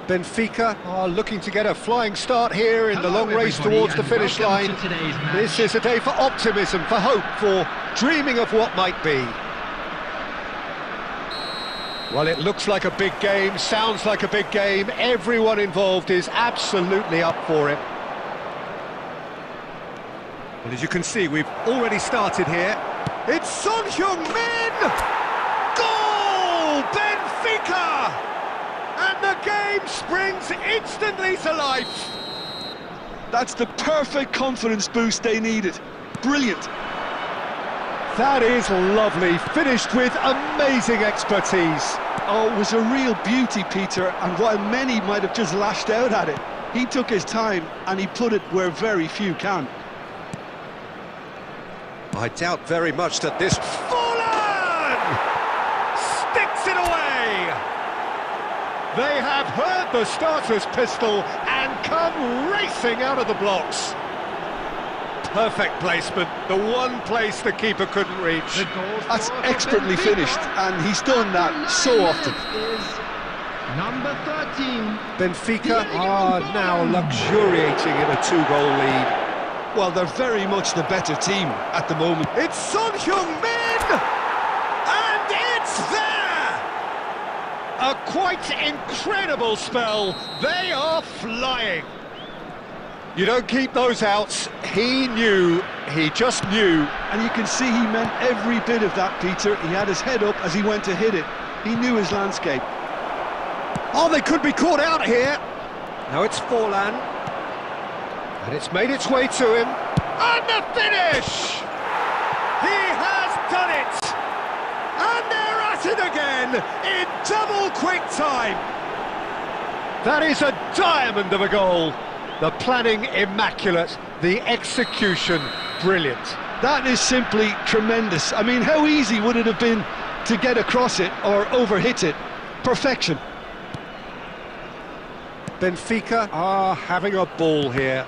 Benfica are looking to get a flying start here in the long race towards the finish line. This is a day for optimism, for hope, for dreaming of what might be. Well, it looks like a big game, sounds like a big game. Everyone involved is absolutely up for it. Well, as you can see, we've already started here. It's Son Heung-min! Goal! Benfica! And the game springs instantly to life. That's the perfect confidence boost they needed. Brilliant. That is lovely, finished with amazing expertise. Oh, it was a real beauty, Peter, and while many might have just lashed out at it, he took his time and he put it where very few can. I doubt very much that this... Fallen! Sticks it away! They have heard the starter's pistol and come racing out of the blocks. Perfect placement, the one place the keeper couldn't reach. That's expertly finished, and he's done that so often. Number 13. Benfica are now luxuriating in a 2-goal lead. Well, they're very much the better team at the moment. It's Son Heung-min! And it's there! A quite incredible spell. They are flying. You don't keep those outs. He knew, he just knew. And you can see he meant every bit of that, Peter. He had his head up as he went to hit it. He knew his landscape. Oh, they could be caught out here. Now it's Forlan. And it's made its way to him. And the finish! He has done it! And they're at it again in double quick time. That is a diamond of a goal. The planning immaculate, the execution brilliant. That is simply tremendous. I mean, how easy would it have been to get across it or overhit it? Perfection. Benfica are having a ball here.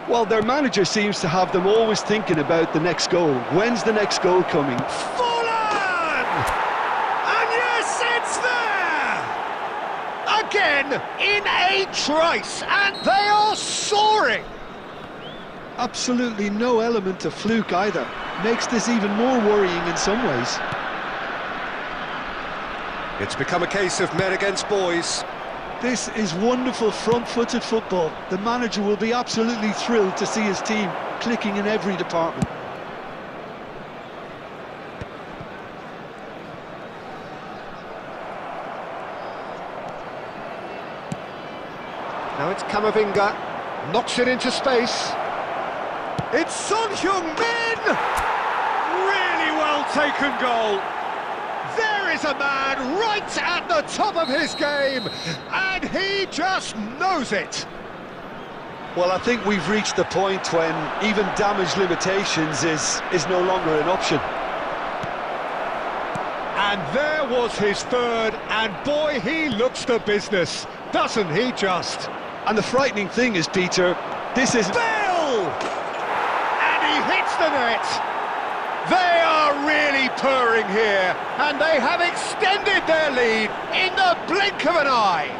Well, their manager seems to have them always thinking about the next goal. When's the next goal coming? Fallen! And yes, it's there! Again, in a trice, and they are soaring! Absolutely no element of fluke either. Makes this even more worrying in some ways. It's become a case of men against boys. This is wonderful front-footed football. The manager will be absolutely thrilled to see his team clicking in every department. Now it's Camavinga, knocks it into space. It's Son Heung-min! Really well taken goal. There is a man right at the top of his game, and he just knows it. Well, I think we've reached the point when even damage limitations is no longer an option. And there was his third, and boy, he looks the business, doesn't he just? And the frightening thing is, Peter, this is... Bale! And he hits the net. They are really purring here, and they have extended their lead in the blink of an eye.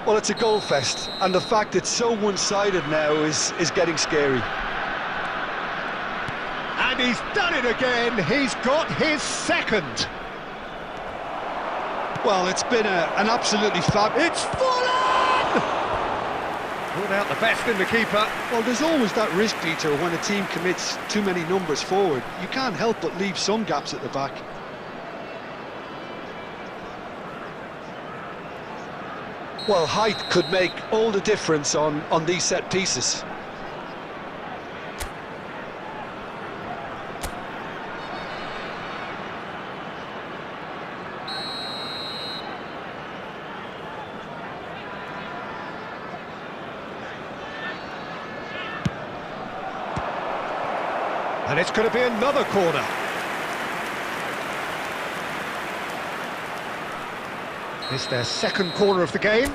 Well, it's a goal fest, and the fact it's so one-sided now is getting scary. And he's done it again. He's got his second. Well, it's been an absolutely It's Fulham! Pulled out the best in the keeper. Well, there's always that risk, Peter, when a team commits too many numbers forward. You can't help but leave some gaps at the back. Well, height could make all the difference on these set pieces. And it's going to be another corner. It's their second corner of the game.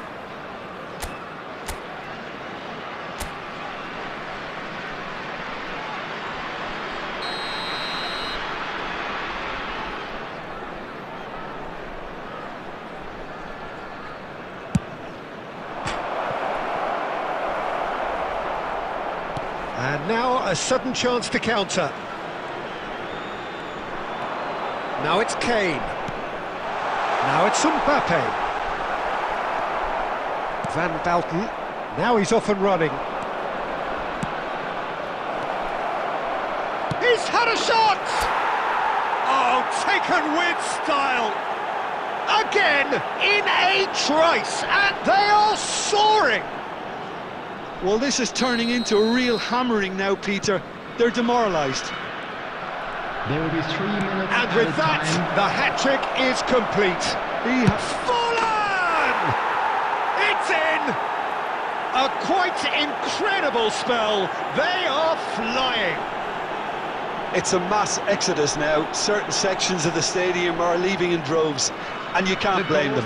And now a sudden chance to counter. Now it's Kane. Now it's Mbappe. Van Bauten. Now he's off and running. He's had a shot! Oh, taken with style. Again, in a trice, and they are soaring. Well, this is turning into a real hammering now, Peter. They're demoralised. There will be 3 minutes. And with that, the hat-trick is complete. Fulham! It's in! A quite incredible spell. They are flying. It's a mass exodus now. Certain sections of the stadium are leaving in droves, and you can't blame them.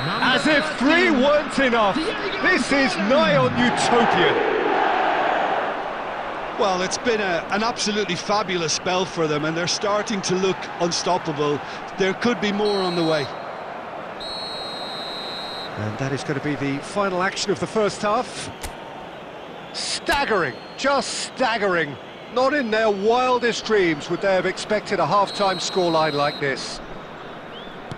As if 3 weren't enough, this is nigh on utopian. Well, it's been an absolutely fabulous spell for them, and they're starting to look unstoppable. There could be more on the way. And that is going to be the final action of the first half. Staggering, just staggering. Not in their wildest dreams would they have expected a half-time scoreline like this.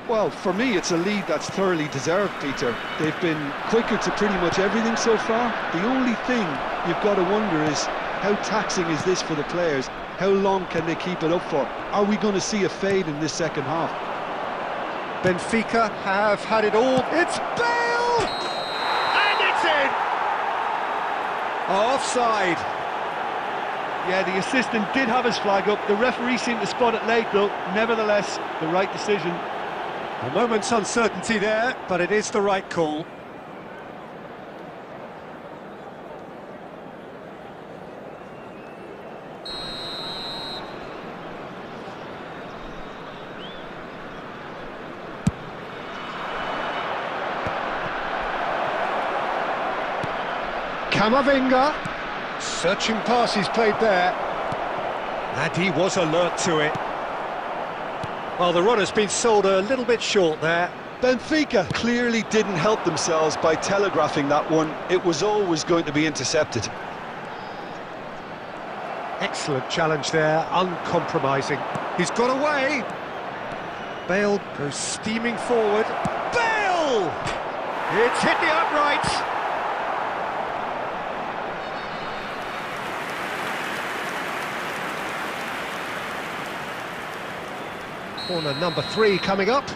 Well, for me, it's a lead that's thoroughly deserved, Peter. They've been quicker to pretty much everything so far. The only thing you've got to wonder is, how taxing is this for the players? How long can they keep it up for? Are we going to see a fade in this second half? Benfica have had it all. It's Bale! And it's in! Offside. Yeah, the assistant did have his flag up. The referee seemed to spot it late, though. Nevertheless, the right decision. A moment's uncertainty there, but it is the right call. Camavinga, searching pass he's played there, and he was alert to it. Well, the run has been sold a little bit short there. Benfica clearly didn't help themselves by telegraphing that one. It was always going to be intercepted. Excellent challenge there, uncompromising. He's got away. Bale goes steaming forward. Bale! It's hit the upright. Corner number 3 coming up.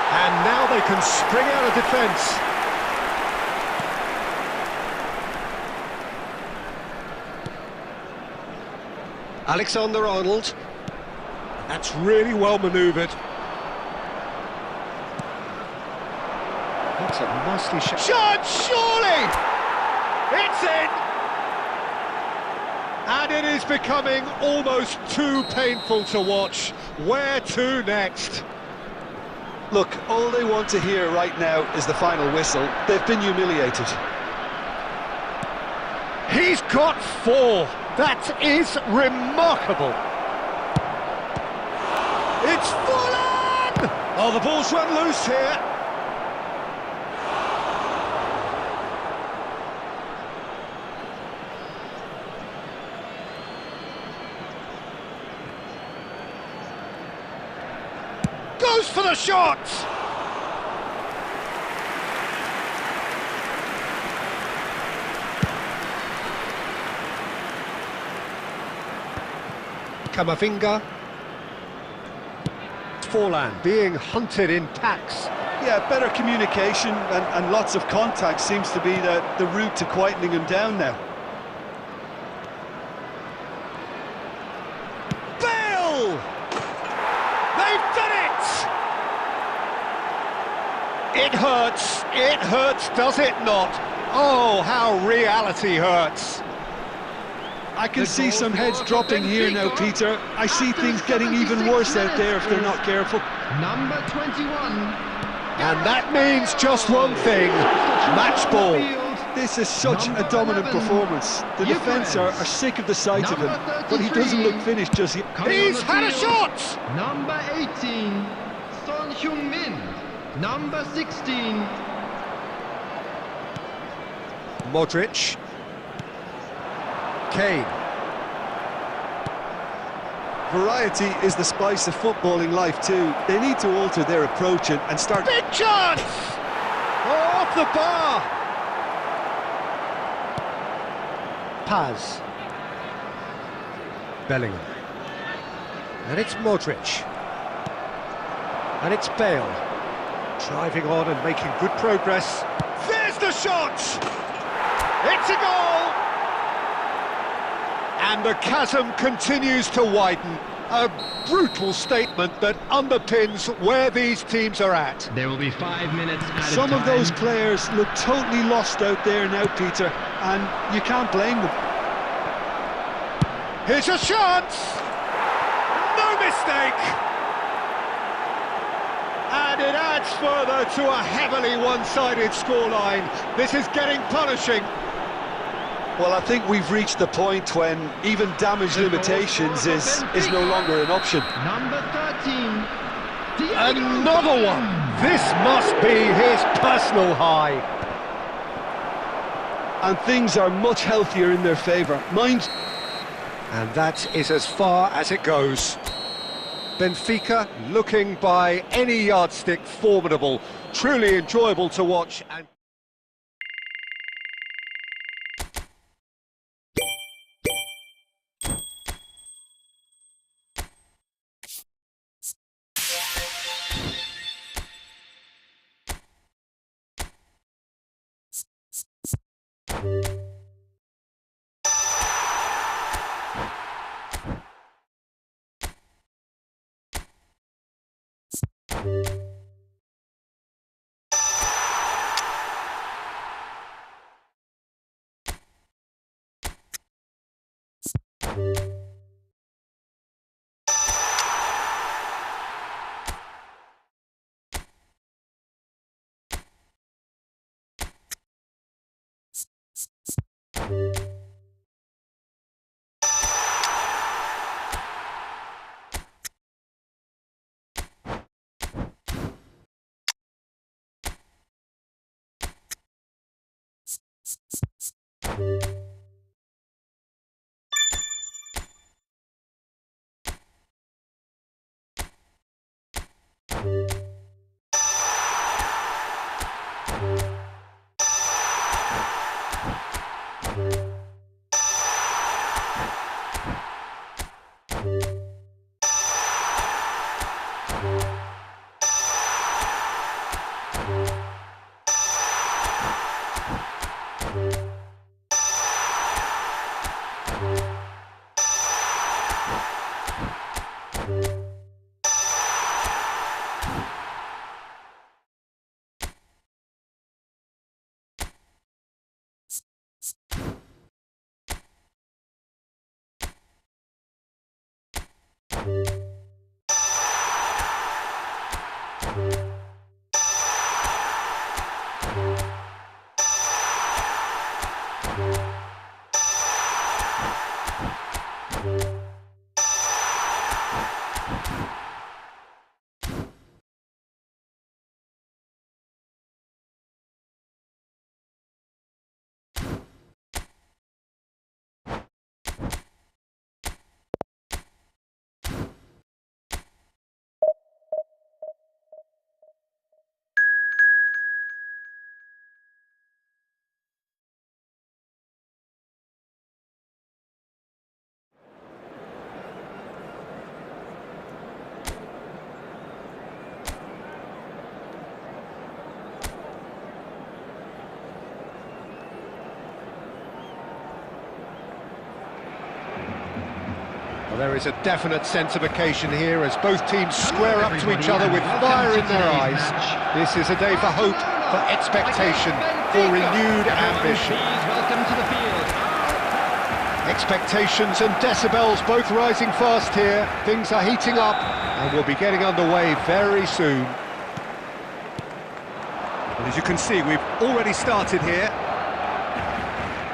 And now they can spring out of defence. Alexander-Arnold. That's really well manoeuvred. That's a nicely shot. Shot, surely! It's in! And it is becoming almost too painful to watch. Where to next? Look, all they want to hear right now is the final whistle. They've been humiliated. He's got 4. That is remarkable. It's fallen! Oh, the ball's run loose here. Goes for the shot! Kamavinga. Forlan being hunted in packs. Yeah, better communication and lots of contact seems to be the route to quietening him down now. Bale! They've done it! It hurts, does it not? Oh, how reality hurts. I can see some heads dropping here now, Peter. I see things getting even worse out there if they're not careful. Number 21. And that means just one thing, match ball. This is such a dominant performance. The defence are sick of the sight of him, but he doesn't look finished just yet. He's had a shot! Number 18, Son Heung-min. Number 16. Modric. Kane. Variety is the spice of footballing life too. They need to alter their approach and start... Big chance! Oh, off the bar! Paz. Bellingham. And it's Modric. And it's Bale. Driving on and making good progress. There's the shot! It's a goal! And the chasm continues to widen. A brutal statement that underpins where these teams are at. There will be 5 minutes at a time. Some of those players look totally lost out there now, Peter, and you can't blame them. Here's a chance! No mistake! And it adds further to a heavily one-sided scoreline. This is getting punishing. Well, I think we've reached the point when even damage limitations is no longer an option. Number 13. Another one! This must be his personal high. And things are much healthier in their favour. Mind... And that is as far as it goes. Benfica looking by any yardstick formidable. Truly enjoyable to watch. And Well, there is a definite sense of occasion here as both teams square up to each other with fire in their eyes. This is a day for hope, for expectation, for renewed ambition. Welcome to the field. Expectations and decibels both rising fast here. Things are heating up and we'll be getting underway very soon. Well, as you can see, we've already started here.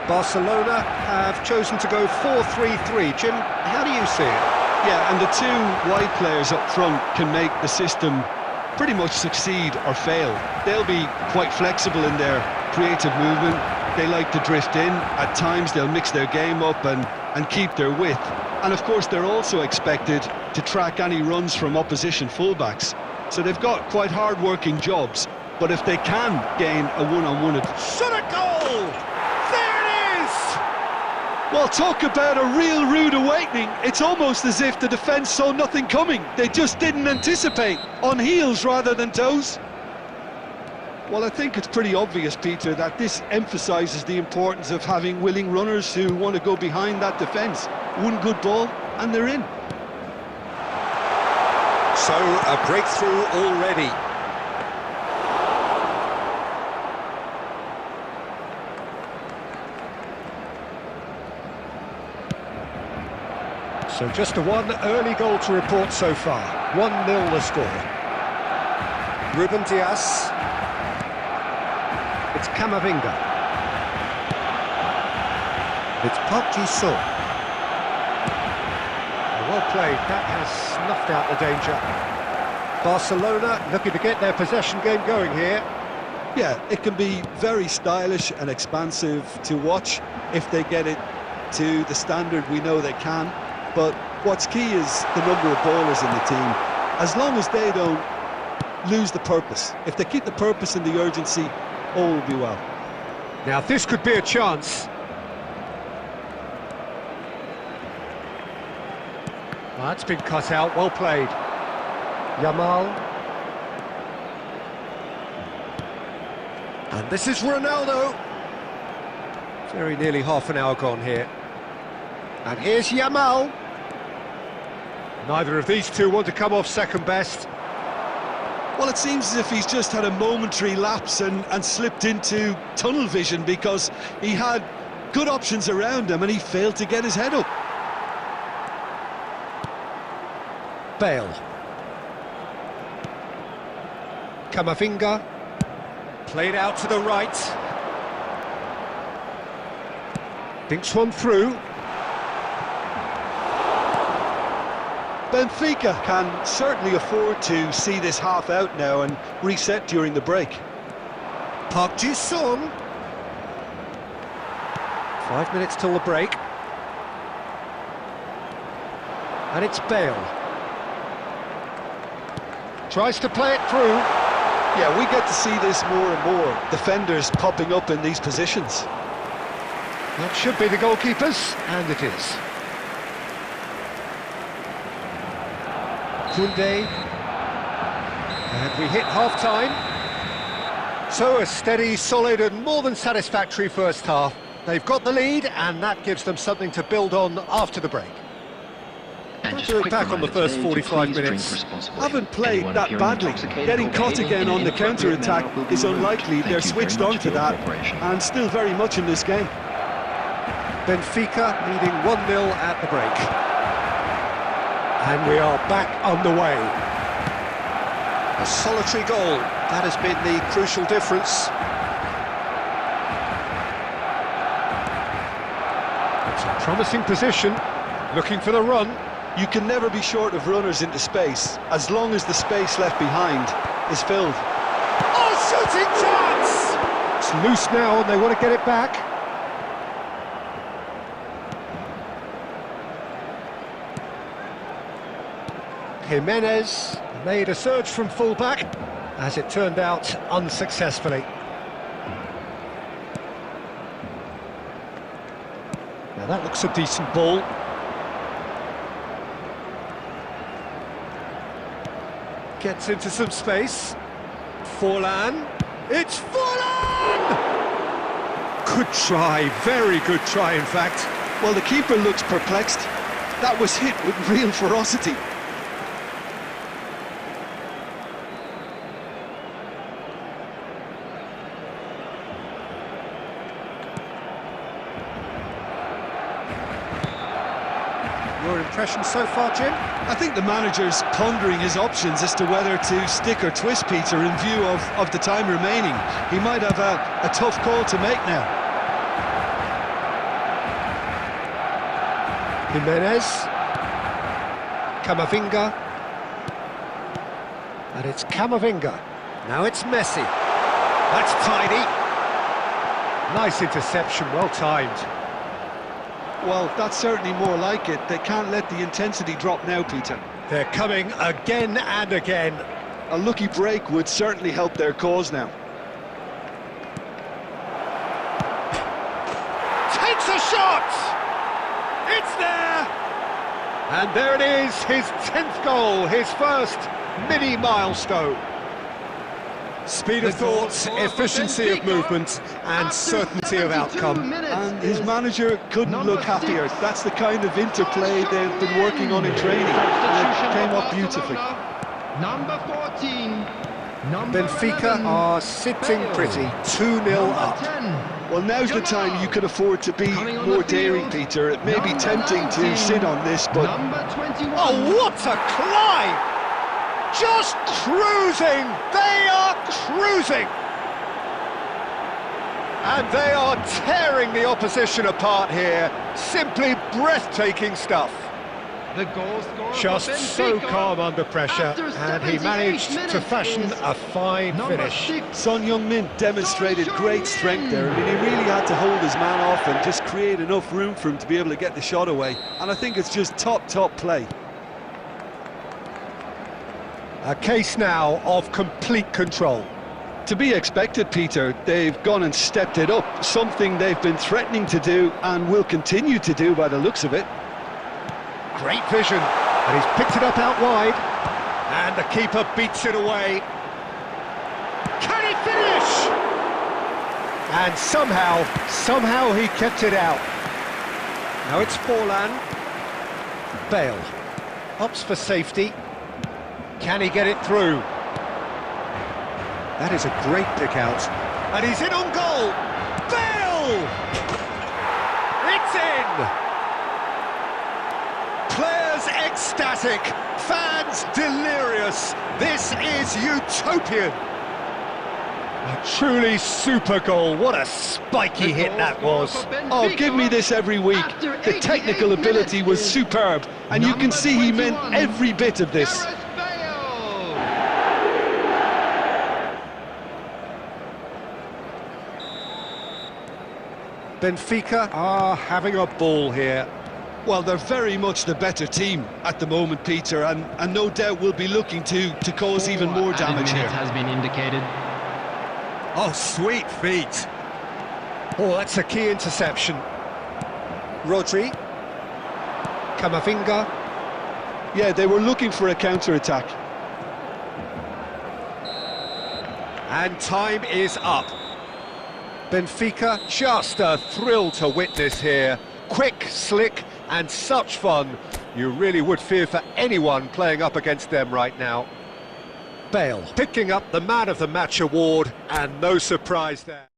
Barcelona have chosen to go 4-3-3. Jim, how do you see it? Yeah, and the two wide players up front can make the system pretty much succeed or fail. They'll be quite flexible in their creative movement. They like to drift in. At times they'll mix their game up and keep their width. And of course they're also expected to track any runs from opposition fullbacks. So they've got quite hard-working jobs. But if they can gain a one-on-one Shot a goal! Well, talk about a real rude awakening. It's almost as if the defence saw nothing coming. They just didn't anticipate, on heels rather than toes. Well, I think it's pretty obvious, Peter, that this emphasises the importance of having willing runners who want to go behind that defence. One good ball, and they're in. So, a breakthrough already. So just the one early goal to report so far. 1-0 the score. Ruben Dias. It's Camavinga. It's Park Ji-sung. Well played, that has snuffed out the danger. Barcelona looking to get their possession game going here. Yeah, it can be very stylish and expansive to watch if they get it to the standard we know they can. But what's key is the number of ballers in the team. As long as they don't lose the purpose, if they keep the purpose and the urgency, all will be well. Now this could be a chance. Well, that's been cut out, well played. Yamal. And this is Ronaldo. Very nearly half an hour gone here. And here's Yamal. Neither of these two want to come off second best. Well, it seems as if he's just had a momentary lapse and slipped into tunnel vision because he had good options around him and he failed to get his head up. Bale. Camavinga. Played out to the right. Thinks one through. Benfica can certainly afford to see this half out now and reset during the break. Park Ji-sung. 5 minutes till the break. And it's Bale. Tries to play it through. Yeah, we get to see this more and more. Defenders popping up in these positions. That should be the goalkeepers, and it is. Koundé. And we hit half-time. So a steady, solid and more than satisfactory first half. They've got the lead, and that gives them something to build on after the break. To look back on the first 45 minutes. Haven't played that badly. Getting caught again on the counter-attack is unlikely. They're switched on to that, and still very much in this game. Benfica leading 1-0 at the break. And we are back underway. A solitary goal, that has been the crucial difference. It's a promising position, looking for the run. You can never be short of runners into space, as long as the space left behind is filled. Oh, shooting chance! It's loose now and they want to get it back. Jimenez made a surge from fullback, as it turned out unsuccessfully. Now that looks a decent ball. Gets into some space. Forlan. It's Forlan! Good try, very good try in fact. Well, the keeper looks perplexed. That was hit with real ferocity. Your impression so far, Jim? I think the manager's pondering his options as to whether to stick or twist Peter in view of the time remaining. He might have a tough call to make now. Jimenez. Camavinga. And it's Camavinga. Now it's Messi. That's tidy. Nice interception, well timed. Well, that's certainly more like it. They can't let the intensity drop now, Peter. They're coming again and again. A lucky break would certainly help their cause now. Takes a shot! It's there! And there it is, his 10th goal, his first mini milestone. Speed of thought, efficiency of movement, and certainty of outcome. And his manager couldn't look happier. That's the kind of interplay they've been working on in training. And it came off beautifully. Number 14. Benfica are sitting pretty, 2-0 up. Well, now's the time you could afford to be more daring, Peter. It may be tempting to sit on this, but... Oh, what a climb! Just cruising! They are cruising! And they are tearing the opposition apart here. Simply breathtaking stuff. The goal scorer Just for so Benfica calm under pressure, after and he 78 managed to minutes fashion is a fine number finish. 6. Son Heung-min demonstrated great strength there. I mean, he really had to hold his man off and just create enough room for him to be able to get the shot away. And I think it's just top play. A case now of complete control. To be expected, Peter. They've gone and stepped it up, something they've been threatening to do and will continue to do by the looks of it. Great vision, and he's picked it up out wide, and the keeper beats it away. Can he finish? And somehow he kept it out. Now it's Forlan. Bale opts for safety. Can he get it through? That is a great pick out. And he's in on goal! Bale! It's in! Players ecstatic, fans delirious. This is utopian. A truly super goal. What a spiky hit that was. Oh, give me this every week. The technical ability was superb, and you can see he meant every bit of this. Benfica are having a ball here. Well, they're very much the better team at the moment, Peter, and no doubt will be looking to cause even more damage here. Has been indicated. Oh, sweet feet. Oh, that's a key interception. Rodri. Camavinga. Yeah, they were looking for a counter-attack. And time is up. Benfica, just a thrill to witness here. Quick, slick, and such fun. You really would fear for anyone playing up against them right now. Bale picking up the Man of the Match award, and no surprise there.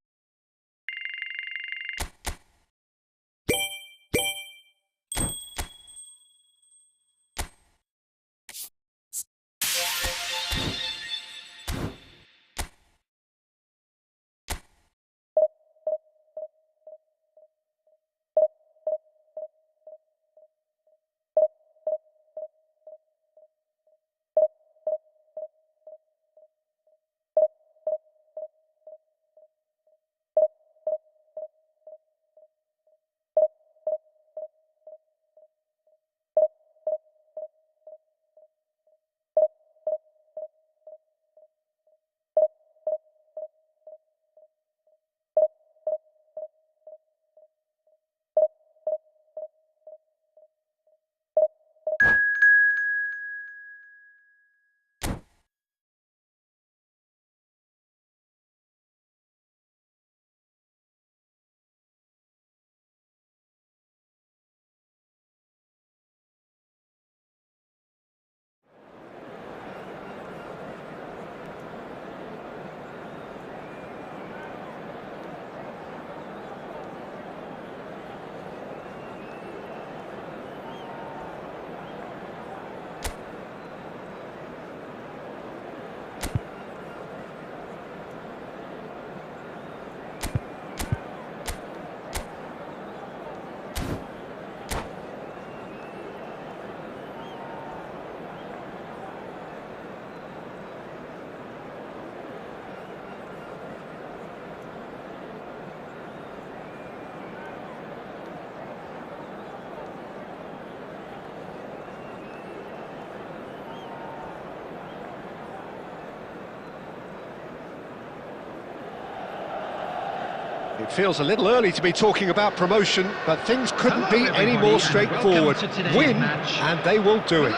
It feels a little early to be talking about promotion, but things couldn't be any more straightforward. Win, and they will do it.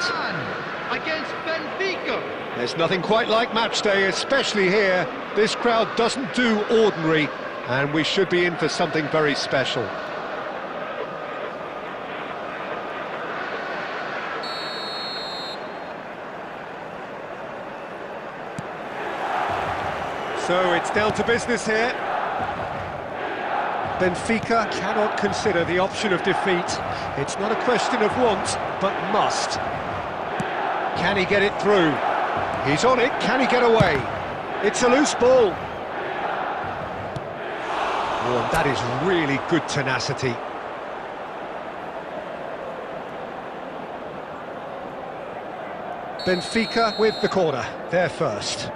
Against Benfica. There's nothing quite like match day, especially here. This crowd doesn't do ordinary, and we should be in for something very special. So it's down to business here. Benfica cannot consider the option of defeat. It's not a question of want, but must. Can he get it through? He's on it, can he get away? It's a loose ball. Oh, and that is really good tenacity. Benfica with the corner, they're first.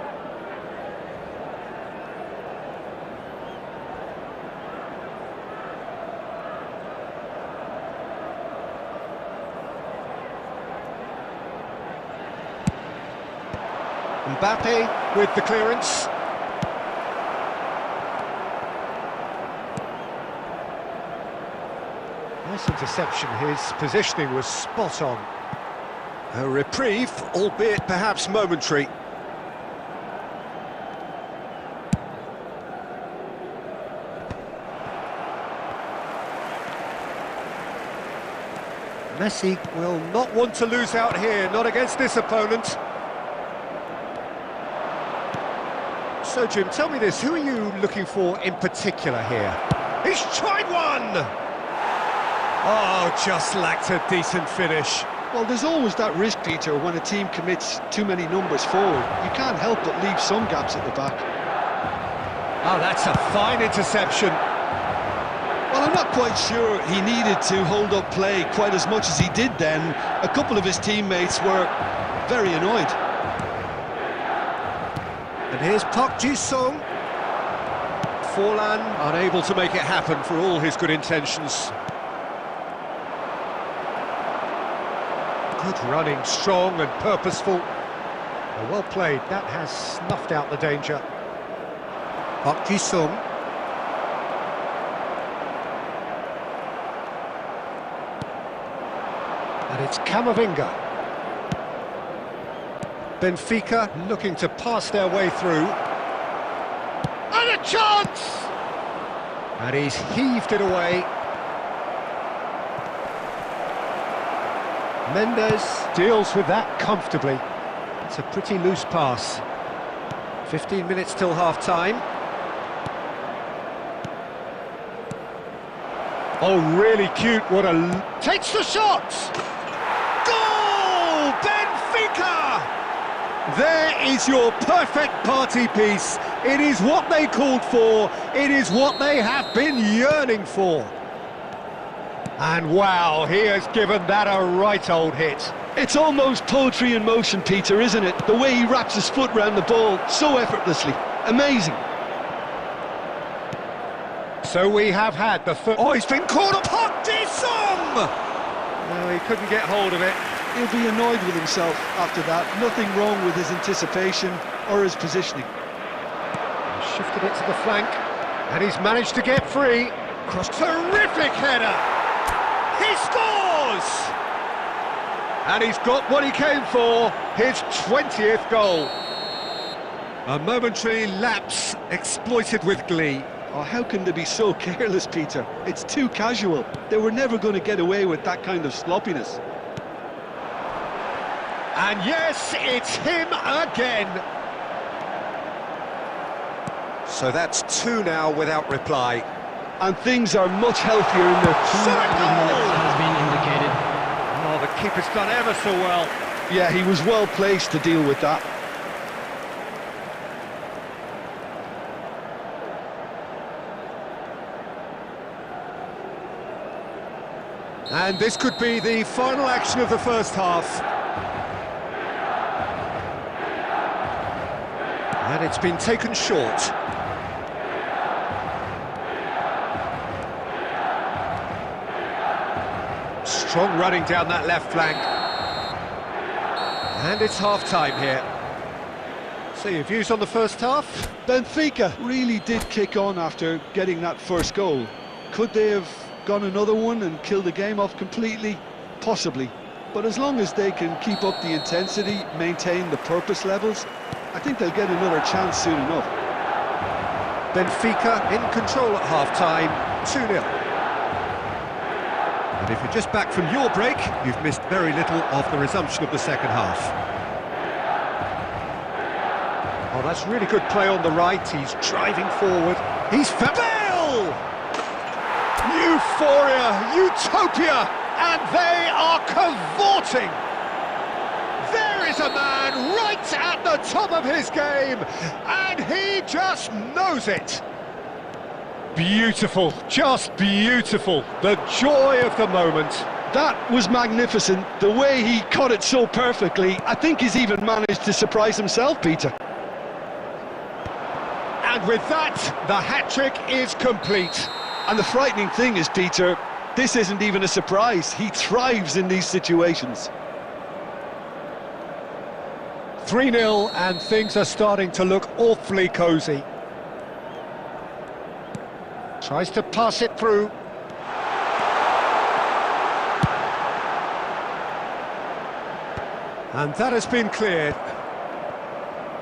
Mbappe with the clearance. Nice interception, his positioning was spot on. A reprieve, albeit perhaps momentary. Messi will not want to lose out here, not against this opponent. So, Jim, tell me this, who are you looking for in particular here? He's tried one! Oh, just lacked a decent finish. Well, there's always that risk, Peter, when a team commits too many numbers forward. You can't help but leave some gaps at the back. Oh, that's a fine interception. Well, I'm not quite sure he needed to hold up play quite as much as he did then. A couple of his teammates were very annoyed. And here's Park Ji-sung. Forlan unable to make it happen for all his good intentions. Good running, strong and purposeful. Well played, that has snuffed out the danger. Park Ji-sung. And it's Camavinga. Benfica looking to pass their way through. And a chance! And he's heaved it away. Mendes deals with that comfortably. It's a pretty loose pass. 15 minutes till half-time. Oh, really cute, what a... Takes the shot! Goal! Benfica! There is your perfect party piece. It is what they called for. It is what they have been yearning for. And wow, he has given that a right old hit. It's almost poetry in motion, Peter, isn't it? The way he wraps his foot round the ball so effortlessly. Amazing. So we have had the first... Oh, he's been caught up. Park Ji-sung! No, he couldn't get hold of it. He'll be annoyed with himself after that. Nothing wrong with his anticipation or his positioning. He shifted it to the flank, and he's managed to get free. Cross, terrific header! He scores! And he's got what he came for, his 20th goal. A momentary lapse exploited with glee. Oh, how can they be so careless, Peter? It's too casual. They were never going to get away with that kind of sloppiness. And yes, it's him again. So that's 2 now without reply. And things are much healthier in their... Has been indicated. Oh, the keeper's done ever so well. Yeah, he was well placed to deal with that. And this could be the final action of the first half. And it's been taken short. Strong running down that left flank. And it's half-time here. So your views on the first half? Benfica really did kick on after getting that first goal. Could they have gone another one and killed the game off completely? Possibly. But as long as they can keep up the intensity, maintain the purpose levels, I think they'll get another chance soon enough. Benfica in control at half-time, 2-0. And if you're just back from your break, you've missed very little of the resumption of the second half. Oh, that's really good play on the right. He's driving forward. He's Bale! Euphoria, utopia, and they are cavorting. There is a man right at the top of his game, and he just knows it. Beautiful, just beautiful. The joy of the moment. That was magnificent. The way he caught it so perfectly. I think he's even managed to surprise himself, Peter. And with that, the hat-trick is complete. And the frightening thing is, Peter, this isn't even a surprise. He thrives in these situations. 3-0, and things are starting to look awfully cosy. Tries to pass it through. And that has been cleared.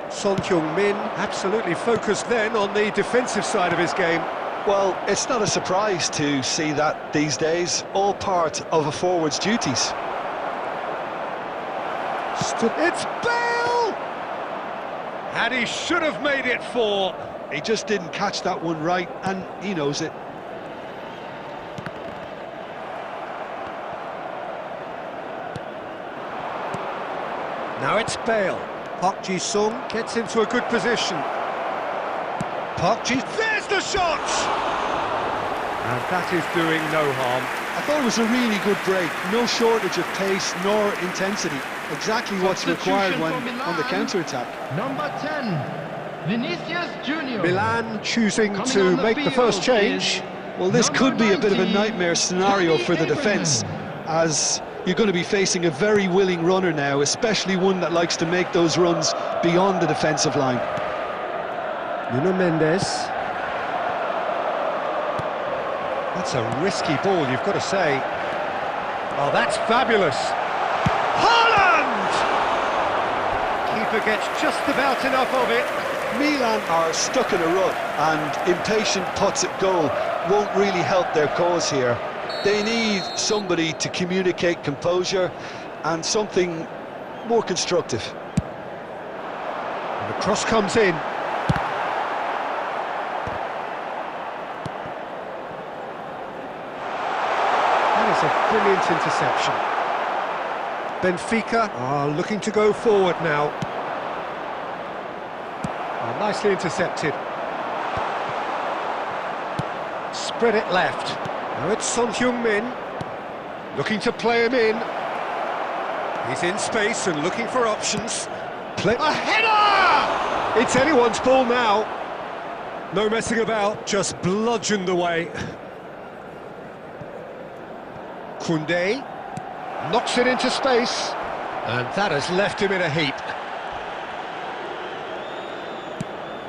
Son Heung-min absolutely focused then on the defensive side of his game. Well, it's not a surprise to see that these days, all part of a forward's duties. It's Bale! And he should have made it 4. He just didn't catch that one right, and he knows it. Now it's Bale. Park Ji-sung gets into a good position. Park Ji... There's the shot! And that is doing no harm. I thought it was a really good break. No shortage of pace nor intensity. Exactly what's required when on the counter-attack. Number 10. Vinicius Junior. Milan choosing Coming to on the make the first field change. Well, this Number could be a bit of a 19, nightmare scenario for the Tammy defence, Abraham. as you're going to be facing a very willing runner now, especially one that likes to make those runs beyond the defensive line. Nuno Mendes. That's a risky ball, you've got to say. Oh, that's fabulous. Haaland! Keeper gets just about enough of it. Milan are stuck in a rut, and impatient putts at goal won't really help their cause here. They need somebody to communicate composure and something more constructive. And the cross comes in. That is a brilliant interception. Benfica are looking to go forward now. Oh, nicely intercepted. Spread it left. Now it's Son Heung-min, looking to play him in. He's in space and looking for options. A header! It's anyone's ball now. No messing about, just bludgeoned away. Koundé knocks it into space, and that has left him in a heap.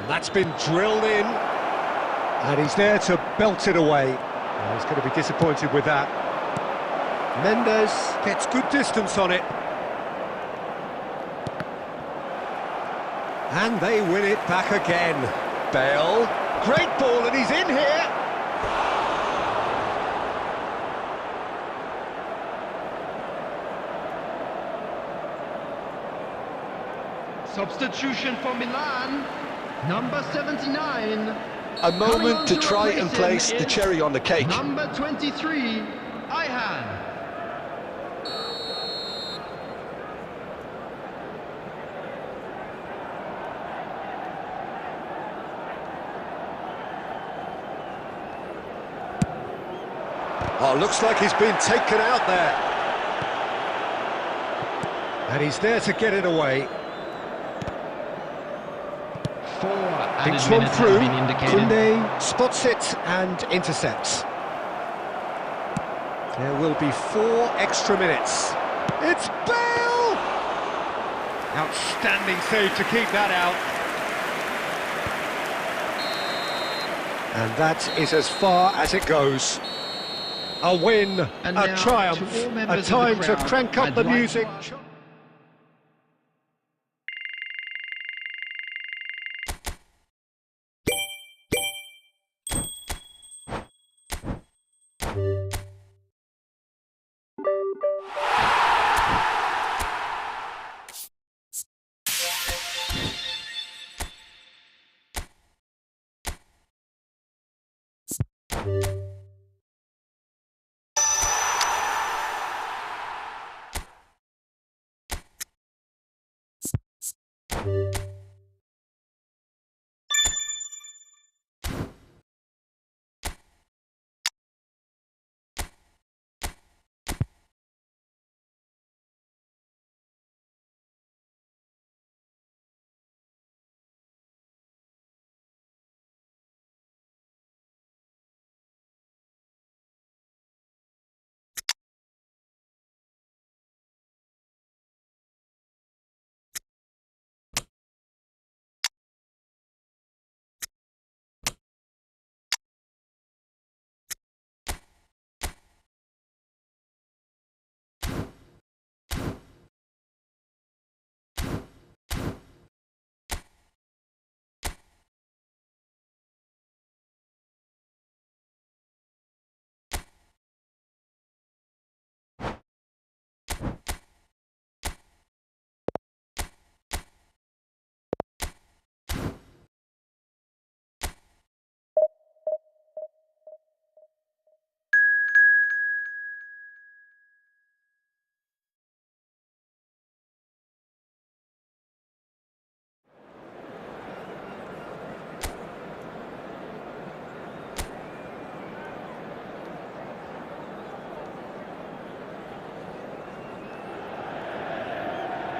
And that's been drilled in, and he's there to belt it away. Oh, he's going to be disappointed with that. Mendes gets good distance on it. And they win it back again. Bale, great ball, and he's in here. Substitution for Milan, number 79. A moment to try and place the cherry on the cake. Number 23, Ayhan. Oh, looks like he's been taken out there. And he's there to get it away. 4 added Thinks one minutes through. have been indicated. Koundé spots it and intercepts. There will be 4 extra minutes. It's Bale! Outstanding save to keep that out. And that is as far as it goes. A win, And a now, triumph, to all a members of the time to crowd, crank up I'd the like music.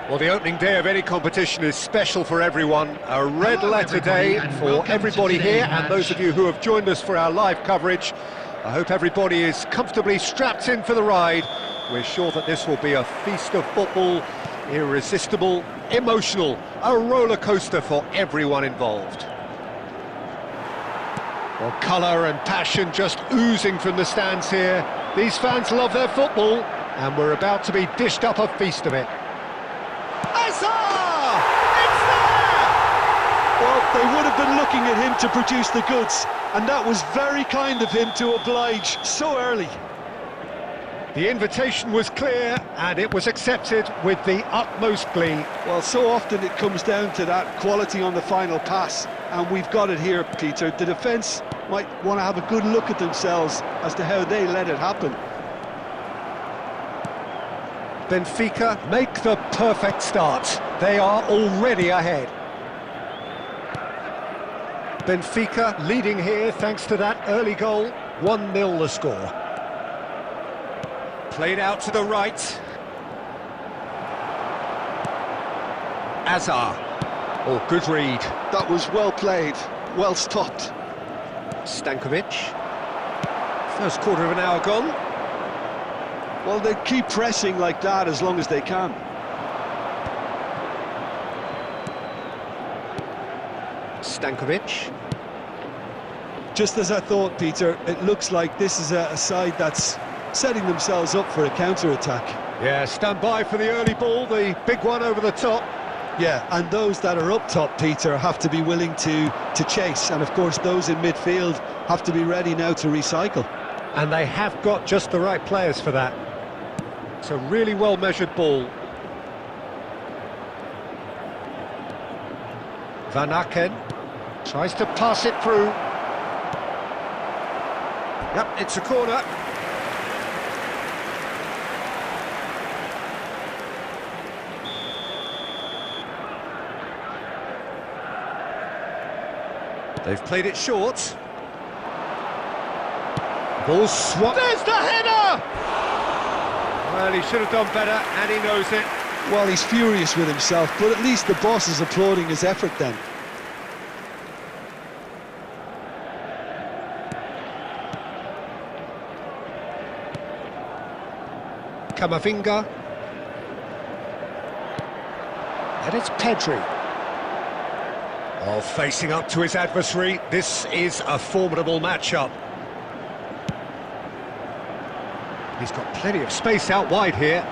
Well, the opening day of any competition is special for everyone. A red letter day for everybody here, and those of you who have joined us for our live coverage. I hope everybody is comfortably strapped in for the ride. We're sure that this will be a feast of football, irresistible, emotional, a roller coaster for everyone involved. Well, colour and passion just oozing from the stands here. These fans love their football, and we're about to be dished up a feast of it. It's there! Well, they would have been looking at him to produce the goods, and that was very kind of him to oblige so early. The invitation was clear, and it was accepted with the utmost glee. Well, so often it comes down to that quality on the final pass, and we've got it here, Peter. The defence might want to have a good look at themselves as to how they let it happen. Benfica make the perfect start. They are already ahead. Benfica leading here thanks to that early goal. 1-0 the score. Played out to the right. Azar. Oh, good read. That was well played, well stopped. Stankovic. First quarter of an hour gone. Well, they keep pressing like that as long as they can. Stankovic. Just as I thought, Peter, it looks like this is a side that's setting themselves up for a counter-attack. Yeah, stand by for the early ball, the big one over the top. Yeah, and those that are up top, Peter, have to be willing to chase. And of course, those in midfield have to be ready now to recycle. And they have got just the right players for that. It's a really well-measured ball. Van Aken tries to pass it through. Yep, it's a corner. They've played it short. Ball swapped. There's the header! Well, he should have done better, and he knows it. Well, he's furious with himself, but at least the boss is applauding his effort then. Camavinga. And it's Pedri. Oh, facing up to his adversary, this is a formidable matchup. He's got plenty of space out wide here.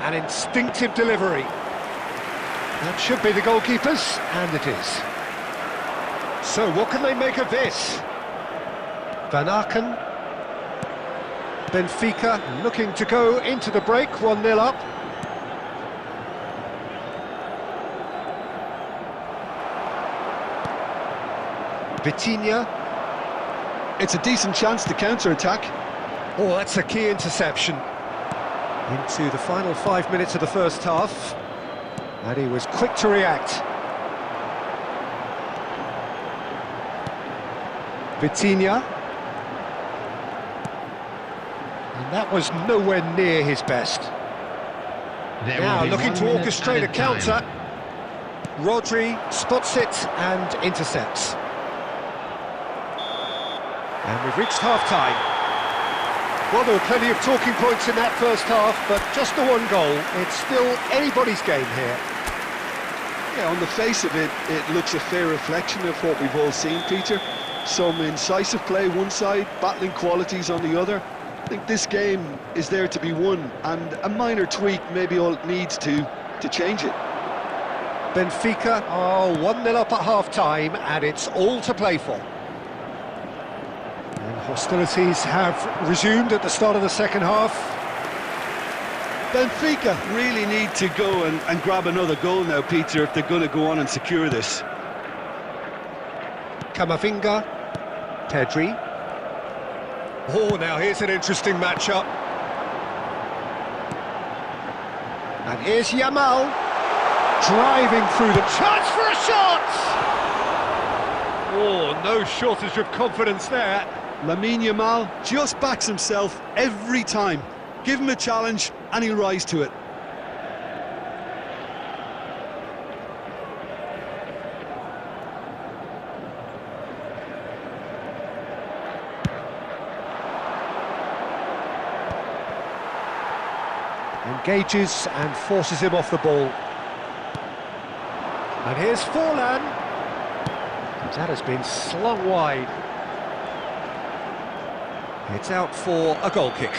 An instinctive delivery. That should be the goalkeeper's, and it is. So what can they make of this? Van Aken. Benfica looking to go into the break, 1-0 up. Vitinha. It's a decent chance to counter-attack. Oh, that's a key interception. Into the final 5 minutes of the first half. And he was quick to react. Vitinha. And that was nowhere near his best. Now looking to orchestrate a counter. Rodri spots it and intercepts. And we've reached half-time. Well, there were plenty of talking points in that first half, but just the one goal. It's still anybody's game here. Yeah, on the face of it, it looks a fair reflection of what we've all seen, Peter. Some incisive play one side, battling qualities on the other. I think this game is there to be won, and a minor tweak maybe all it needs to change it. Benfica are 1-0 up at half-time, and it's all to play for. And hostilities have resumed at the start of the second half. Benfica really need to go and grab another goal now, Peter, if they're going to go on and secure this. Camavinga. Pedri. Oh, now here's an interesting matchup. And here's Yamal. Driving through the chance for a shot! Oh, no shortage of confidence there. Lamine Yamal just backs himself every time. Give him a challenge and he'll rise to it. Engages and forces him off the ball. And here's Forlan. That has been slung wide. It's out for a goal kick.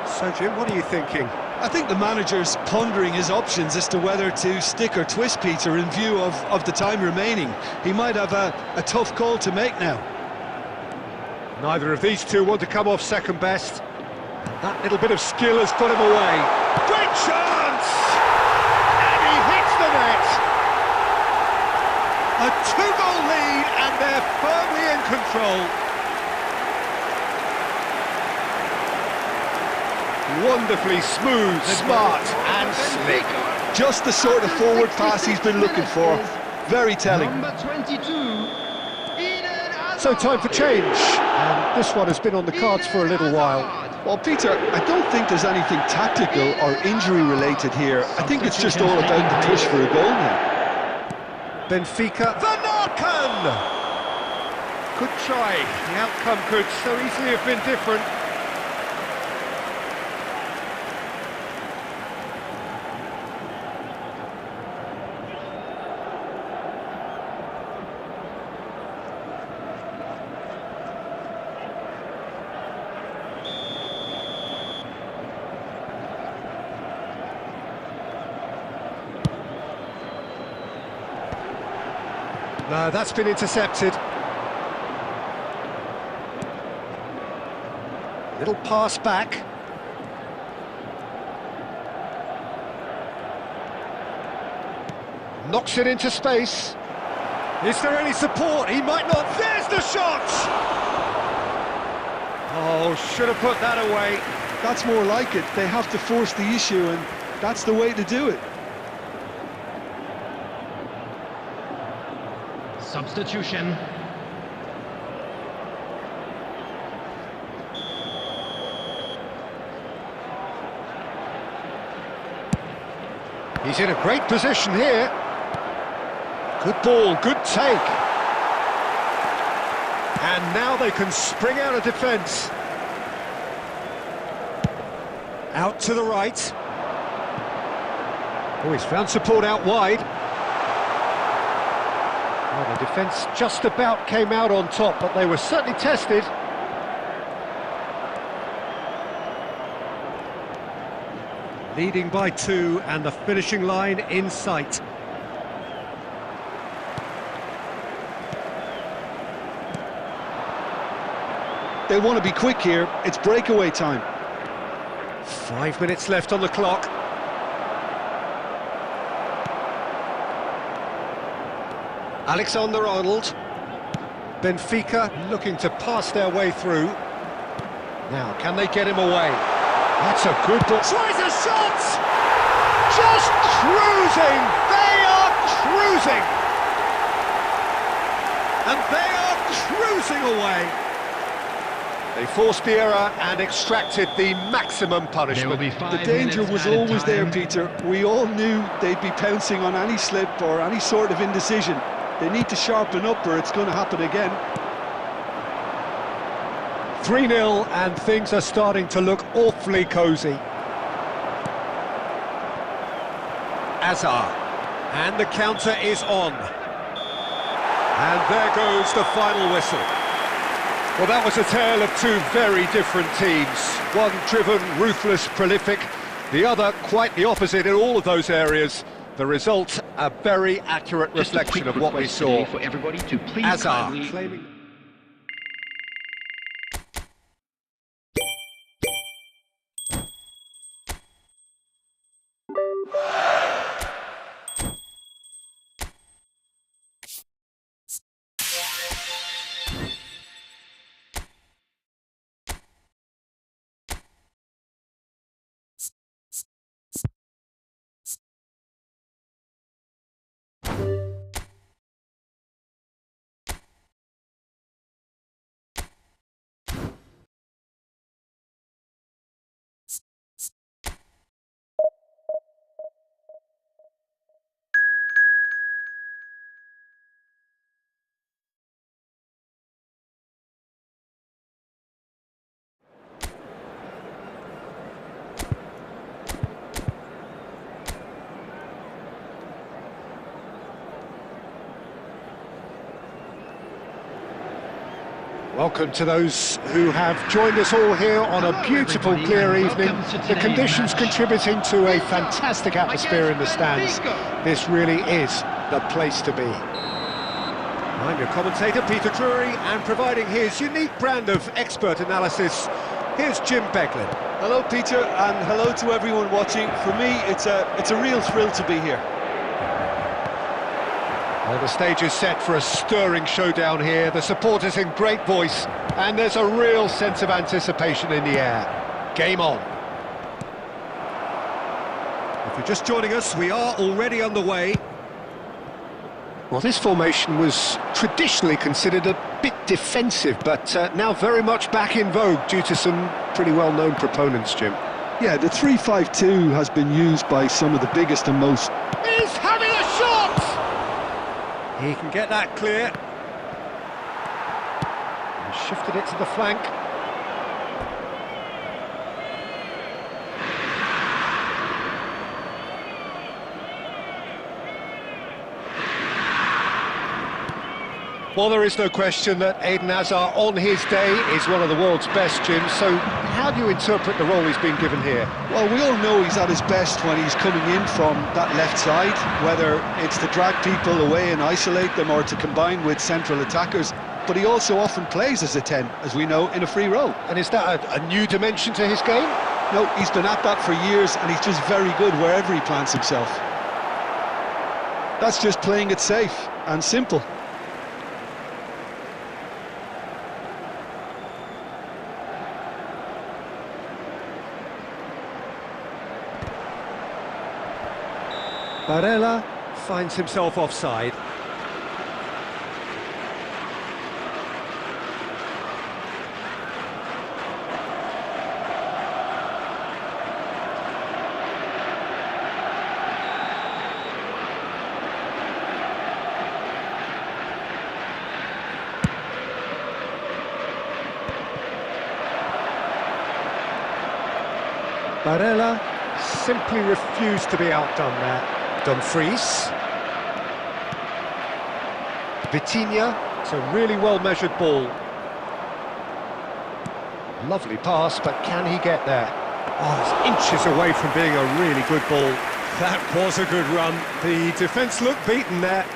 So, Jim, what are you thinking? I think the manager's pondering his options as to whether to stick or twist Peter in view of the time remaining. He might have a tough call to make now. Neither of these two want to come off second best. That little bit of skill has put him away. Great chance! And he hits the net! A two-goal lead and they're firmly in control. Wonderfully smooth, smart and slick. Just the sort of forward pass he's been looking for. Very telling. Number 22. So time for change. And this one has been on the cards for a little while. Well, Peter, I don't think there's anything tactical or injury related here. I think it's just all about the push for a goal now. Benfica. Van Aken! Good try. The outcome could so easily have been different. No, that's been intercepted. Little pass back. Knocks it into space. Is there any support? He might not. There's the shot! Oh, should have put that away. That's more like it. They have to force the issue, and that's the way to do it. Substitution. He's in a great position here. Good ball, good take. And now they can spring out of defence. Out to the right. Oh, he's found support out wide. Well, the defence just about came out on top, but they were certainly tested. Leading by 2 and the finishing line in sight. They'll want to be quick here. It's breakaway time. 5 minutes left on the clock. Alexander-Arnold. Benfica looking to pass their way through. Now, can they get him away? That's a good ball. Tries a shot! Just cruising! They are cruising! And they are cruising away! They forced the error and extracted the maximum punishment. The danger was always there, Peter. We all knew they'd be pouncing on any slip or any sort of indecision. They need to sharpen up or it's going to happen again. 3-0 and things are starting to look awfully cosy. Azar. And the counter is on. And there goes the final whistle. Well, that was a tale of two very different teams. One driven, ruthless, prolific. The other quite the opposite in all of those areas. The result, a very accurate reflection of what we saw. For everybody to please Azar claiming... Welcome to those who have joined us all here on a beautiful, clear evening. The conditions contributing to a fantastic atmosphere in the stands. This really is the place to be. I'm your commentator, Peter Drury, and providing his unique brand of expert analysis, here's Jim Beglin. Hello, Peter, and hello to everyone watching. For me, it's a real thrill to be here. Well, the stage is set for a stirring showdown here. The supporters in great voice, and there's a real sense of anticipation in the air. Game on. If you're just joining us, we are already underway. Well, this formation was traditionally considered a bit defensive, but now very much back in vogue due to some pretty well-known proponents, Jim. Yeah, the 3-5-2 has been used by some of the biggest and most... He's having a shot! He can get that clear. And shifted it to the flank. Well, there is no question that Eden Hazard, on his day, is one of the world's best, Jim. So how do you interpret the role he's been given here? Well, we all know he's at his best when he's coming in from that left side, whether it's to drag people away and isolate them or to combine with central attackers. But he also often plays as a 10, as we know, in a free role. And is that a new dimension to his game? No, he's been at that for years, and he's just very good wherever he plants himself. That's just playing it safe and simple. Barella finds himself offside. Barella simply refused to be outdone there. Dumfries. Vitinha. It's a really well-measured ball. Lovely pass, but can he get there? Oh, it's inches away from being a really good ball. That was a good run. The defence looked beaten there.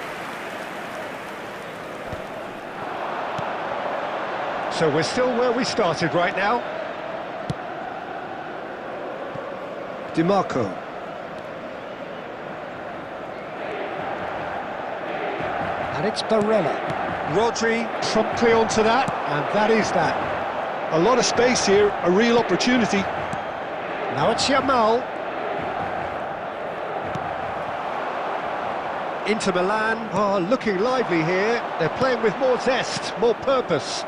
So we're still where we started right now. DiMarco. And it's Barella. Rodri promptly onto that, and that is that. A lot of space here, a real opportunity. Now it's Yamal. Inter Milan are looking lively here. They're playing with more zest, more purpose.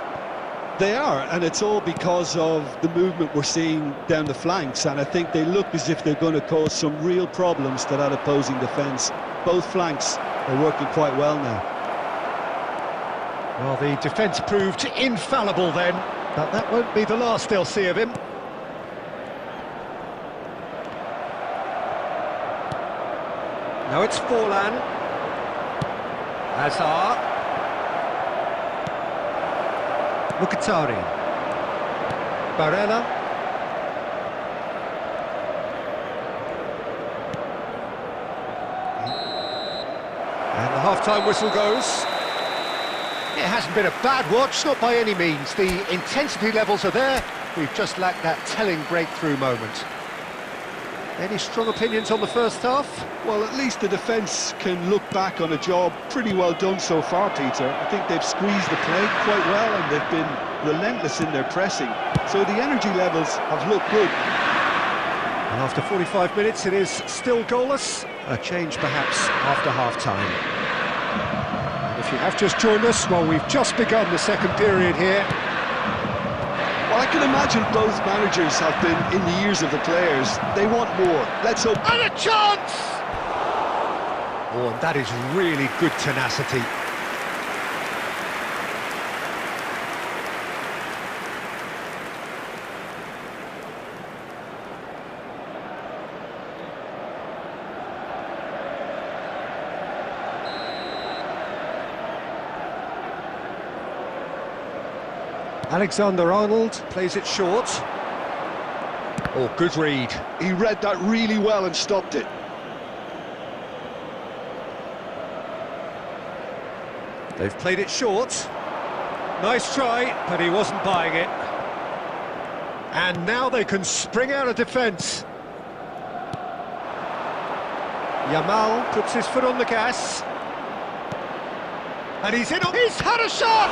They are, and it's all because of the movement we're seeing down the flanks, and I think they look as if they're going to cause some real problems to that opposing defence. Both flanks are working quite well now. Well, the defence proved infallible then, but that won't be the last they'll see of him. Now it's Forlan. Hazard. Mkhitaryan. Barella. And the half-time whistle goes. It hasn't been a bad watch, not by any means. The intensity levels are there. We've just lacked that telling breakthrough moment. Any strong opinions on the first half? Well, at least the defence can look back on a job pretty well done so far, Peter. I think they've squeezed the play quite well and they've been relentless in their pressing. So the energy levels have looked good. And after 45 minutes, it is still goalless. A change perhaps after half-time. If you have just joined us, well, we've just begun the second period here. Well, I can imagine both managers have been in the ears of the players. They want more. Let's hope... And a chance! Oh, and that is really good tenacity. Alexander-Arnold plays it short. Oh, good read. He read that really well and stopped it. They've played it short. Nice try, but he wasn't buying it. And now they can spring out of defence. Yamal puts his foot on the gas. And he's in. He's had a shot!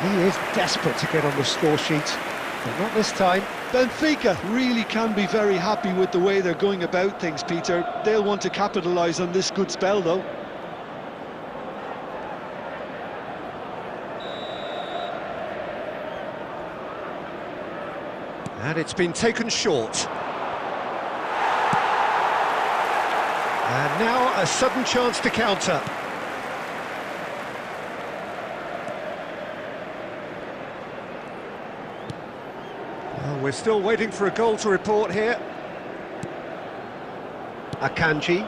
He is desperate to get on the score sheet, but not this time. Benfica really can be very happy with the way they're going about things, Peter. They'll want to capitalise on this good spell, though. And it's been taken short. And now a sudden chance to counter. Well, we're still waiting for a goal to report here. Akanji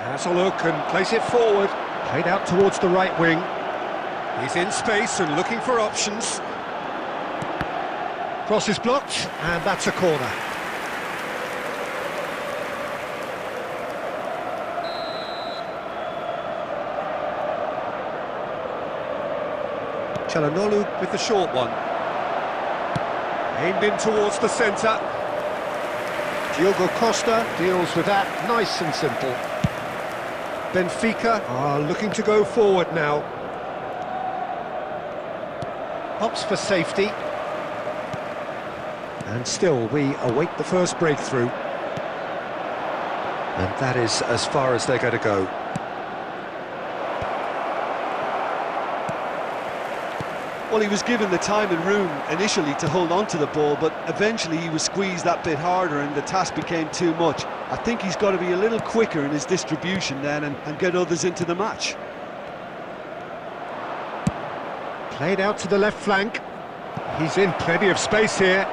has a look and plays it forward. Played out towards the right wing. He's in space and looking for options. Cross is blocked, and that's a corner. Çalhanoğlu with the short one. Aimed in towards the centre. Diogo Costa deals with that, nice and simple. Benfica are looking to go forward now. Opts for safety. And still, we await the first breakthrough. And that is as far as they're going to go. Well, he was given the time and room initially to hold on to the ball, but eventually he was squeezed that bit harder and the task became too much. I think he's got to be a little quicker in his distribution then and get others into the match. Played out to the left flank. He's in plenty of space here.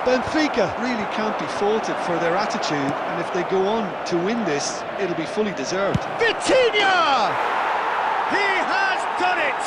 Benfica really can't be faulted for their attitude, and if they go on to win this, it'll be fully deserved. Vitinha! He has done it!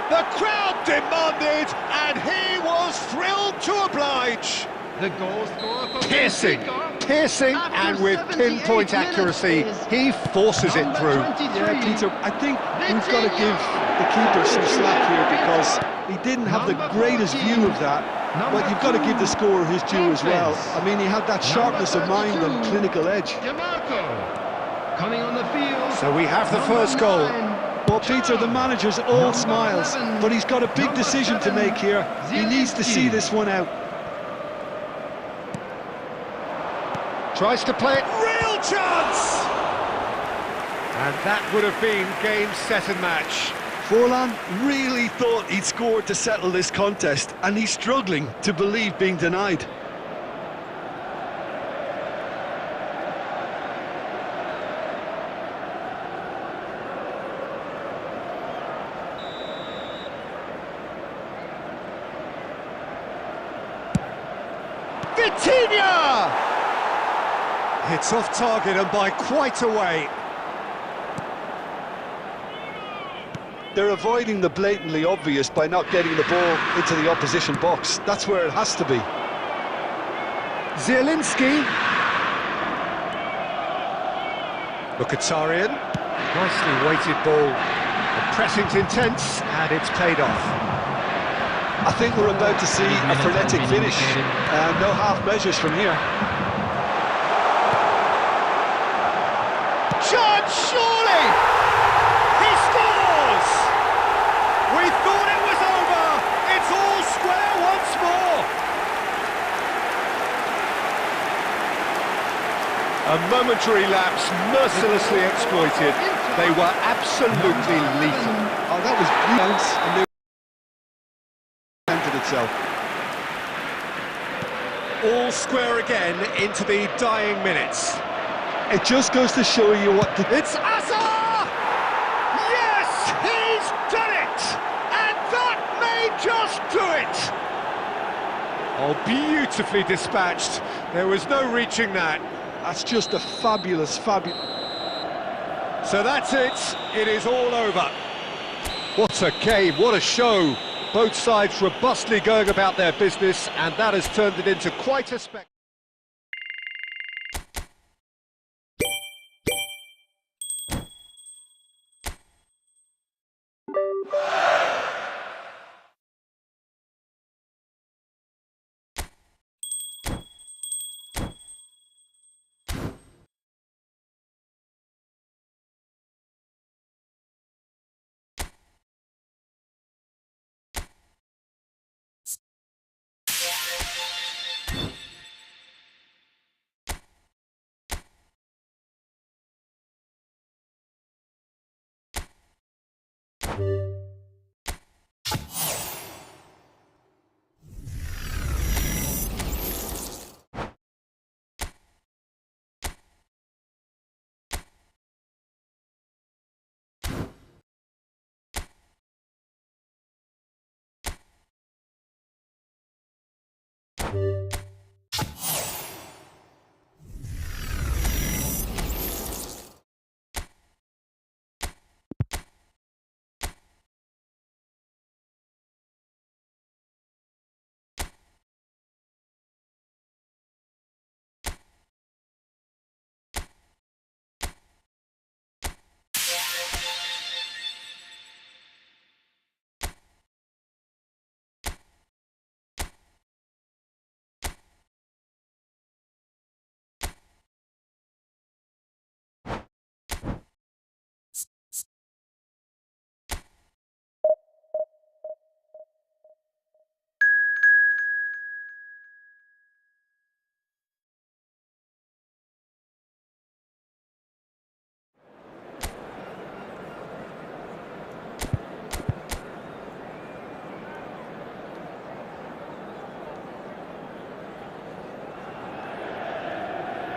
The crowd demanded, and he was thrilled to oblige. The goal scorer for Piercing, Benfica, and with pinpoint accuracy, he forces it through. Yeah, Peter, I think we've got to give the keeper some slack here because he didn't have the greatest view of that. But you've got to give the scorer his due as well. I mean, he had that sharpness of mind and clinical edge. Coming on the field. So we have the first goal. Well, Peter, the manager's all smiles, but he's got a big decision to make here. He needs to see this one out. Tries to play it, real chance! And that would have been game, set and match. Forlan really thought he'd scored to settle this contest, and he's struggling to believe being denied. Vitinha! It's off target and by quite a way. They're avoiding the blatantly obvious by not getting the ball into the opposition box. That's where it has to be. Zielinski. Mkhitaryan. Nicely weighted ball. The pressing's intense and it's paid off. I think we're about to see a frenetic finish. No half measures from here. Chance, surely! He scores! We thought it was over! It's all square once more! A momentary lapse, mercilessly exploited. They were absolutely lethal. Oh, that was brilliant, and they presented itself. All square again into the dying minutes. It just goes to show you what the... It's Azar! Yes, he's done it! And that may just do it! Oh, beautifully dispatched. There was no reaching that. That's just a fabulous... So that's it. It is all over. What a game, what a show. Both sides robustly going about their business, and that has turned it into quite a spectacle.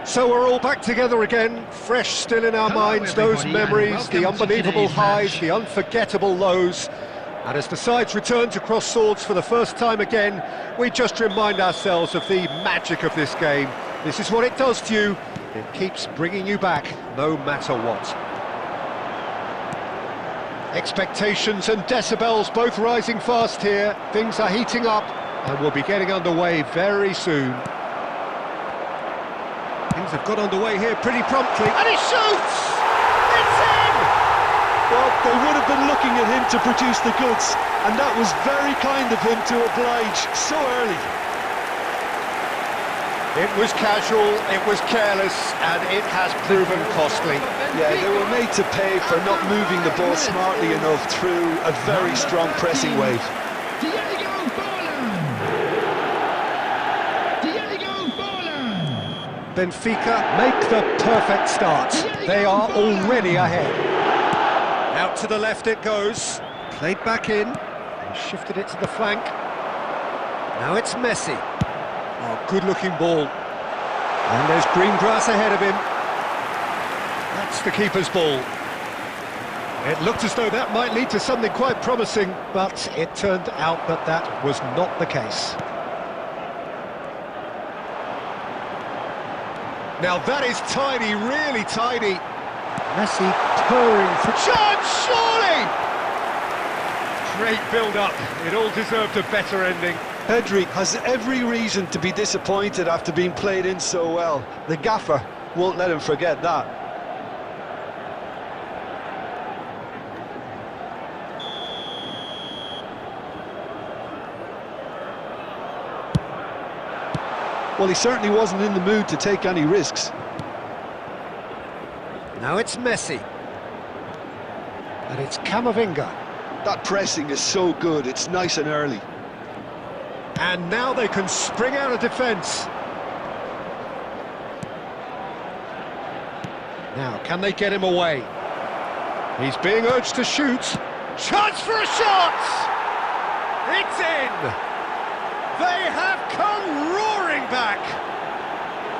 So we're all back together again, fresh still in our minds, those memories, the unbelievable highs, the unforgettable lows. And as the sides return to cross swords for the first time again, we just remind ourselves of the magic of this game. This is what it does to you. It keeps bringing you back, no matter what. Expectations and decibels both rising fast here. Things are heating up, and we'll be getting underway very soon. Things have got underway here pretty promptly, and he shoots! It's in! Well, they would have been looking at him to produce the goods, and that was very kind of him to oblige so early. It was casual, it was careless, and it has proven costly. Yeah, they were made to pay for not moving the ball smartly enough through a very strong pressing wave. Benfica make the perfect start. They are already ahead. Out to the left it goes. Played back in. And shifted it to the flank. Now it's Messi. Oh, good-looking ball. And there's green grass ahead of him. That's the keeper's ball. It looked as though that might lead to something quite promising, but it turned out that that was not the case. Now that is tiny, really tiny. Messi purring for chance, surely! Great build-up. It all deserved a better ending. Pedri has every reason to be disappointed after being played in so well. The gaffer won't let him forget that. Well, he certainly wasn't in the mood to take any risks. Now it's Messi. And it's Camavinga. That pressing is so good, it's nice and early. And now they can spring out of defence. Now, can they get him away? He's being urged to shoot. Chance for a shot! It's in! They have come roaring back!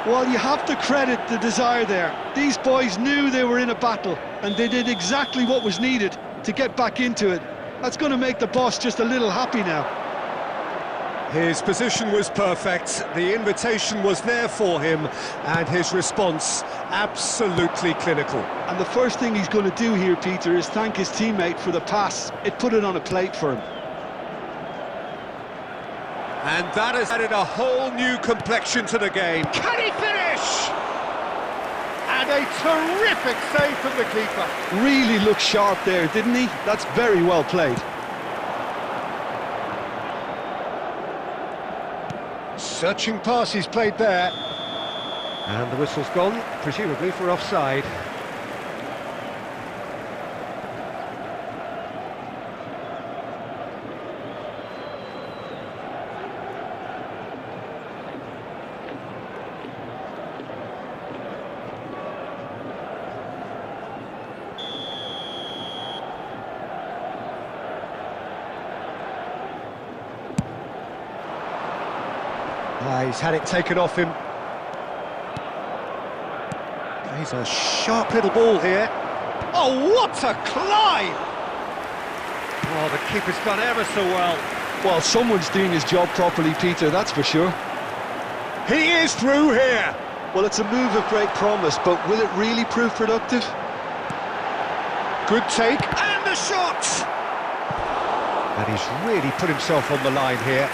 Well, you have to credit the desire there. These boys knew they were in a battle, and they did exactly what was needed to get back into it. That's going to make the boss just a little happy now. His position was perfect, the invitation was there for him, and his response absolutely clinical. And the first thing he's going to do here, Peter, is thank his teammate for the pass. It put it on a plate for him. And that has added a whole new complexion to the game. Can he finish? And a terrific save from the keeper. Really looked sharp there, didn't he? That's very well played. Searching pass he's played there. And the whistle's gone, presumably for offside. He's had it taken off him. He's a sharp little ball here. Oh, what a climb! Oh, the keeper's done ever so well. Well, someone's doing his job properly, Peter, that's for sure. He is through here. Well, it's a move of great promise, but will it really prove productive? Good take, and the shot! And he's really put himself on the line here.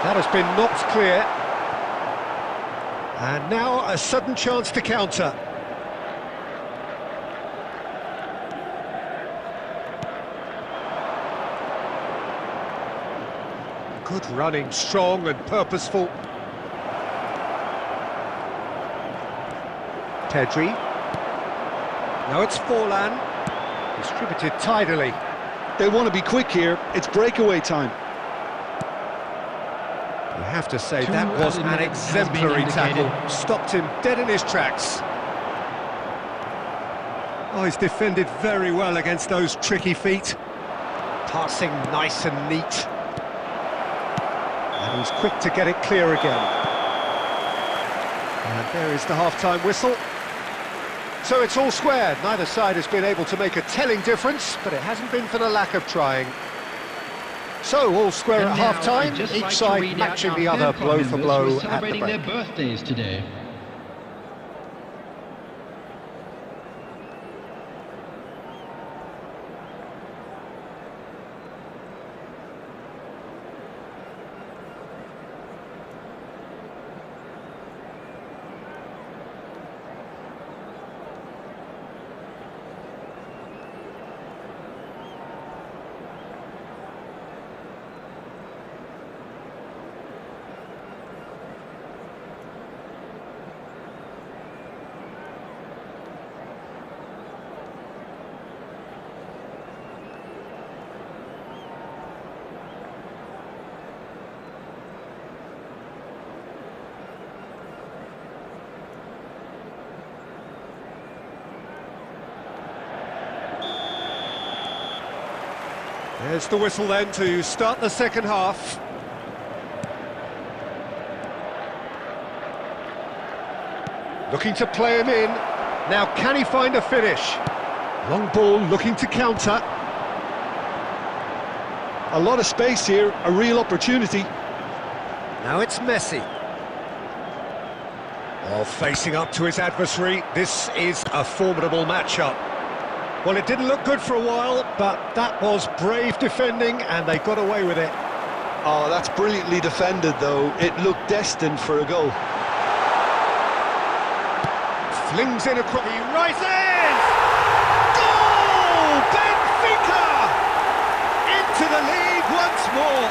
That has been knocked clear. And now a sudden chance to counter. Good running, strong and purposeful. Pedri. Now it's Forlan. Distributed tidily. They want to be quick here. It's breakaway time. You have to say that was an exemplary tackle. Stopped him dead in his tracks. Oh, he's defended very well against those tricky feet. Passing nice and neat. And he's quick to get it clear again. And there is the half-time whistle. So it's all square. Neither side has been able to make a telling difference, but it hasn't been for the lack of trying. So, all square at half-time, each side matching the other blow for blow at the celebrating break. their birthdays today. There's the whistle then to start the second half. Looking to play him in. Now can he find a finish? Long ball looking to counter. A lot of space here, a real opportunity. Now it's Messi. Oh, facing up to his adversary. This is a formidable matchup. Well, it didn't look good for a while, but that was brave defending, and they got away with it. Oh, that's brilliantly defended, though. It looked destined for a goal. Flings in across, he rises! Goal! Benfica! Into the lead once more.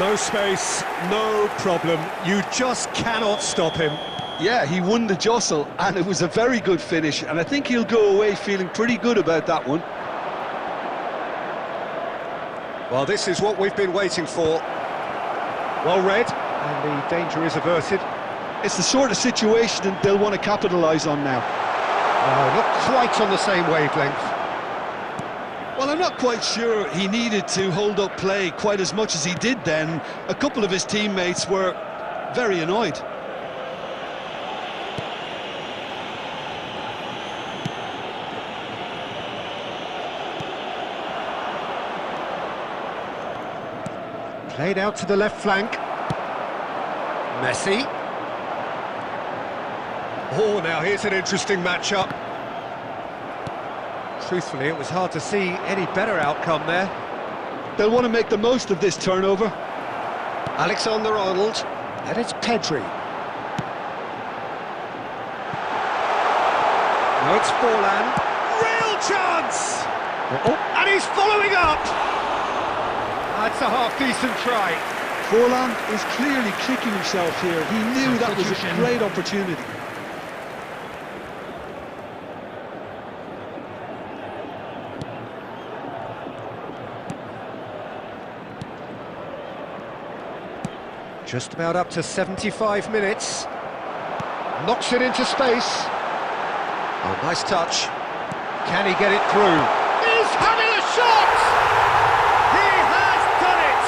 No space, no problem. You just cannot stop him. Yeah, he won the jostle, and it was a very good finish, and I think he'll go away feeling pretty good about that one. Well, this is what we've been waiting for. Well read, and the danger is averted. It's the sort of situation they'll want to capitalise on now. Not quite on the same wavelength. Well, I'm not quite sure he needed to hold up play quite as much as he did then. A couple of his teammates were very annoyed. Played out to the left flank. Messi. Oh, now here's an interesting matchup. Truthfully, it was hard to see any better outcome there. They'll want to make the most of this turnover. Alexander-Arnold, and it's Pedri. Now it's Forlan. Real chance! And he's following up! That's a half-decent try. Forlan is clearly kicking himself here. He knew that was a great opportunity. Just about up to 75 minutes. Knocks it into space. Oh, nice touch. Can he get it through? He's having a shot! He has done it!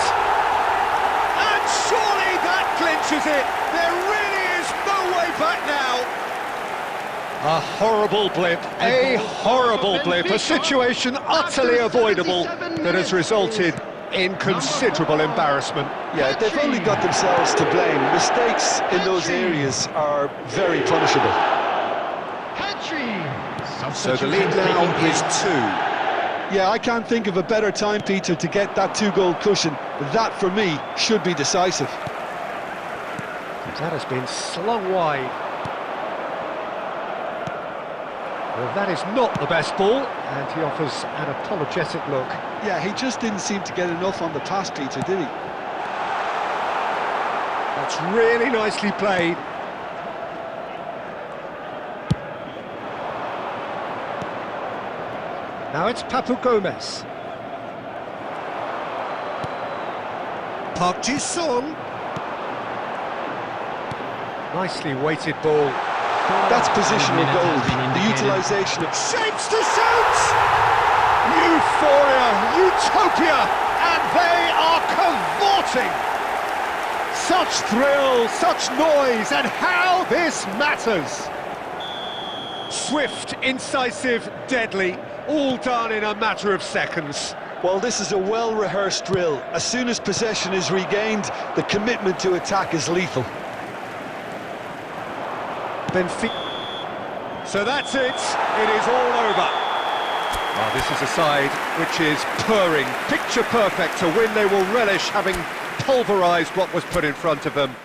And surely that clinches it. There really is no way back now. A horrible blip, a horrible blip, a situation utterly avoidable that has resulted in considerable embarrassment. Yeah, they've only got themselves to blame. Mistakes in those areas are very punishable. So the lead now is 2. Yeah, I can't think of a better time, Peter, to get that 2-goal cushion. That, for me, should be decisive. That has been slung wide. Well, that is not the best ball, and he offers an apologetic look. Yeah, he just didn't seem to get enough on the pass, Peter, did he? That's really nicely played. Now it's Papu Gomez. Park Ji-sung. Nicely weighted ball. That's positional gold. The utilisation of shapes to shoot! Euphoria, utopia, and they are cavorting! Such thrill, such noise, and how this matters! Swift, incisive, deadly, all done in a matter of seconds. Well, this is a well-rehearsed drill. As soon as possession is regained, the commitment to attack is lethal. Benfica. So that's it. It is all over. Oh, this is a side which is purring, picture perfect, a win they will relish, having pulverised what was put in front of them.